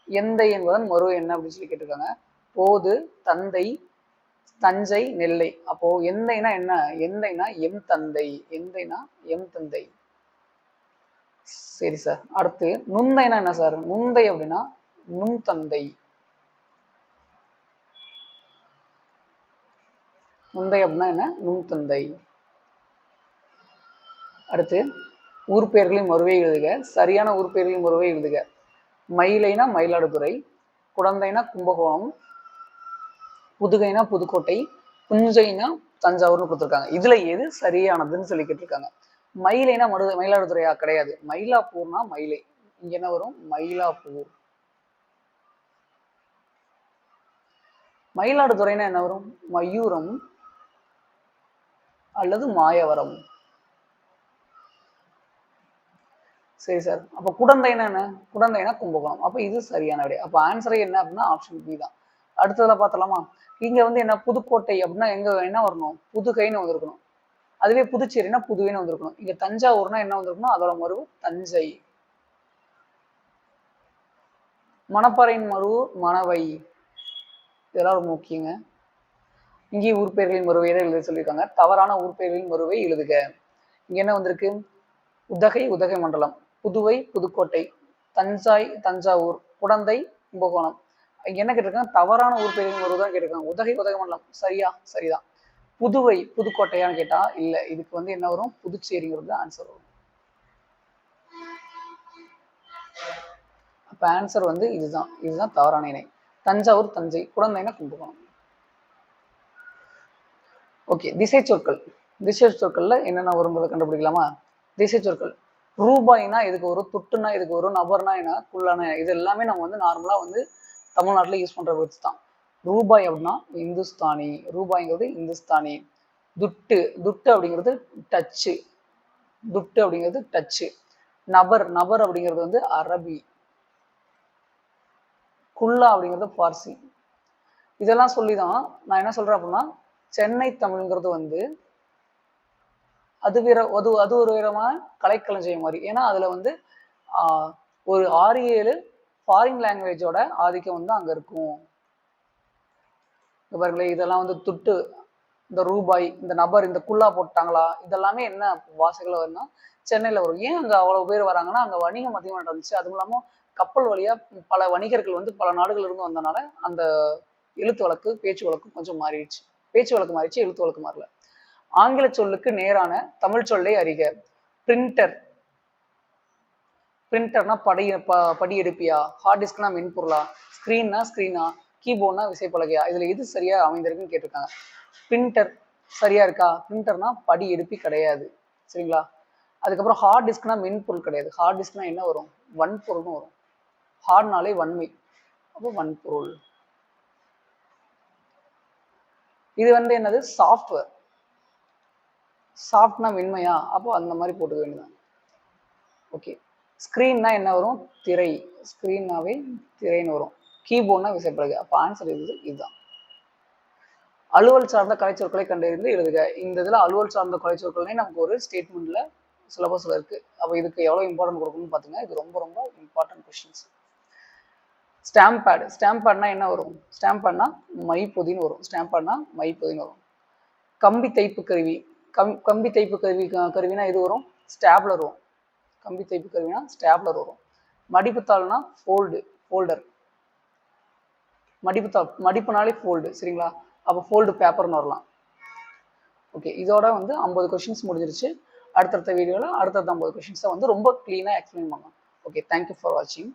[SPEAKER 1] எந்தை என்பதன் மருவை என்ன அப்படின்னு சொல்லி கேட்டிருக்காங்க. போது, தந்தை, தஞ்சை, நெல்லை. அப்போ எந்தைனா என்ன, எந்தைனா எம் தந்தை, எந்தைனா எம் தந்தை. சரி சார். அடுத்து நுந்தைனா என்ன சார், நுந்தை அப்படின்னா நுண் தந்தை. நுந்தை அப்படின்னா என்ன, நுண் தந்தை. அடுத்து ஊர்பெயர்களின் மருவை எழுதுக. சரியான ஊர்பெயர்களின் மருவை எழுதுக. மயிலைனா மயிலாடுதுறை, குடந்தைனா கும்பகோணம், புதுகைனா புதுக்கோட்டை, புஞ்சைனா தஞ்சாவூர்னு கொடுத்துருக்காங்க. இதுல எது சரியானதுன்னு சொல்லி கேட்டிருக்காங்க. மயிலைனா மயிலாடுதுறையா, கிடையாது. மயிலாப்பூர்னா மயிலை. இங்க என்ன வரும், மயிலாப்பூர். மயிலாடுதுறைனா என்ன வரும், மயூரம் அல்லது மாயவரம். சரி சார். அப்ப குடந்தைனா என்ன, குடந்தைனா கும்பகோணம். அப்ப இது சரியான விடை. அப்ப ஆன்சரே என்ன அப்படின்னா ஆப்ஷன் பி தான். அடுத்ததுல பார்த்தலாமா. இங்க வந்து என்ன, புதுக்கோட்டை அப்படின்னா எங்க என்ன வரணும், புதுகைன்னு வந்திருக்கணும். அதுவே புதுச்சேரினா புதுவைன்னு வந்திருக்கணும். இங்க தஞ்சாவூர்னா என்ன வந்திருக்கணும், அதோட மருவு தஞ்சை. மணப்பாறையின் மருவு மணவை. இதெல்லாம் ரொம்ப முக்கியங்க. இங்கே ஊர்பெயர்களின் மறுவையை எழுத சொல்லியிருக்காங்க. தவறான ஊர்பெயர்களின் மறுவை எழுதுக. இங்க என்ன வந்திருக்கு? உதகை உதகை மண்டலம், புதுவை புதுக்கோட்டை, தஞ்சாய் தஞ்சாவூர், குடந்தை கும்பகோணம். இங்க என்ன கேட்டிருக்காங்க? தவறான ஊர்பெயர்களின் மறுவை தான் கேட்டிருக்காங்க. உதகை உதகை மண்டலம் சரியா? சரிதான். புதுவை புதுக்கோட்டையான்னு கேட்டா இல்ல, இதுக்கு வந்து என்ன வரும்? புதுச்சேரிங்கிறது ஆன்சர் வரும். அப்ப ஆன்சர் வந்து இதுதான். இதுதான் தவறான இணை. தஞ்சாவூர் தஞ்சை, குடந்தைனா கும்பகோணம். ஓகே, திசை சொற்கள். திசை சொற்கள்ல என்னென்ன வருங்கிறத கண்டுபிடிக்கலாமா? திசை சொற்கள். ரூபாய்னா இதுக்கு வரும், துட்டுனா இதுக்கு வரும், நபர்னா என்ன, குள்ளான, இது எல்லாமே நம்ம வந்து நார்மலா வந்து தமிழ்நாட்டில் யூஸ் பண்ற வேர்ட்ஸ் தான். ரூபாய் அப்படின்னா இந்துஸ்தானி, ரூபாய்ங்கிறது இந்துஸ்தானி. துட்டு, துட்டு அப்படிங்கிறது டச்சு, துட்டு அப்படிங்கிறது டச்சு. நபர், நபர் அப்படிங்கிறது வந்து அரபி. குல்லா அப்படிங்கிறது பார்சி. இதெல்லாம் சொல்லிதான் நான் என்ன சொல்றேன் அப்படின்னா, சென்னை தமிழ்ங்கிறது வந்து அது ஒரு விதமான கலைக்களஞ்சியம் மாதிரி. ஏன்னா அதுல வந்து ஒரு 6-7 ஃபாரின் லாங்குவேஜோட ஆதிக்கம் வந்து அங்க இருக்கும். பாருங்களேன், இதெல்லாம் வந்து துட்டு, இந்த ரூபாய், இந்த நபர், இந்த குல்லா போட்டாங்களா, இதெல்லாமே என்ன வாசைகள் வரும்னா சென்னையில வரும். ஏன் அங்க அவ்வளவு பேர் வராங்கன்னா அங்க வணிகம் அதிகமாக நடந்துச்சு. அதுவும் இல்லாம கப்பல் வழியா பல வணிகர்கள் வந்து பல நாடுகள் இருந்து வந்தனால அந்த எழுத்து வழக்கு பேச்சு வழக்கு கொஞ்சம் மாறிடுச்சு. பேச்சு வழக்கு மாறிடுச்சு, எழுத்து வழக்கு மாறல. ஆங்கில சொல்லுக்கு நேரான தமிழ் சொல்லை அறிக. பிரிண்டர், பிரிண்டர்னா படி எடுப்பியா, ஹார்ட் டிஸ்க்னா மென்பொருளா, ஸ்கிரீன்னா ஸ்கிரீனா, கீபோர்ட்னா விசைப்பலகையா, இதுல எது சரியா அமைந்திருக்குன்னு கேட்டிருக்காங்க. பிரிண்டர் சரியா இருக்கா? பிரிண்டர்னா படி எடுப்பி கிடையாது. சரிங்களா? அதுக்கப்புறம் ஹார்ட் டிஸ்க்னா மென்பொருள் கிடையாது. ஹார்ட் டிஸ்க்னா என்ன வரும்? வன்பொருள்னு வரும். ஹார்ட்னாலே வன்மை, அப்போ வன்பொருள். இது வந்து என்னது? சாஃப்ட்வேர். சாஃப்ட்னா மென்மையா, அப்போ அந்த மாதிரி போட்டுக்க வேண்டியதான். ஓகே, ஸ்கிரீன்னா என்ன வரும்? திரை. ஸ்கிரீன்னாவே திரைன்னு வரும். கீபோர்ட்னா விசைப்பலகை. அப்போ ஆன்சர் இதுதான். அலுவல் சார்ந்த கலைச்சொற்களை கண்டறிந்து எழுதுக. இந்த இதுல அலுவல் சார்ந்த கலைச்சொற்கள்னே நமக்கு ஒரு ஸ்டேட்மெண்ட்ல சிலபஸ்ல இருக்கு. அப்போ இதுக்கு எவ்வளவு இம்பார்ட்டன்ட் கொடுக்கணும்னு பாத்தீங்கன்னா, இது ரொம்ப ரொம்ப important questions. Stamp pad. Stamp பேட்னா என்ன வரும்? ஸ்டாம்ப் பேட்னா மைப்பொதின்னு வரும். ஸ்டாம்ப் பேட்னா மைப்பொதின்னு வரும். கம்பி தைப்பு கருவி. கம்பி தைப்பு கருவினா இது வரும்? ஸ்டாப்லர் வரும். கம்பி தைப்பு கருவினா ஸ்டாப்லர் வரும். மடிப்புத்தாள்னா ஃபோல்டர். மடிப்புத்தாள், மடிப்புனாலே ஃபோல்டு. சரிங்களா? அப்போ ஃபோல்டு பேப்பர்னு வரலாம். ஓகே, இதோட வந்து 50 கொஸ்டின்ஸ் முடிஞ்சிருச்சு. அடுத்தடுத்த வீடியோவில் அடுத்தடுத்த 50 கொஸ்டின்ஸை வந்து ரொம்ப க்ளீனாக எக்ஸ்பிளைன் பண்ணலாம். ஓகே, தேங்க்யூ ஃபார் வாட்சிங்.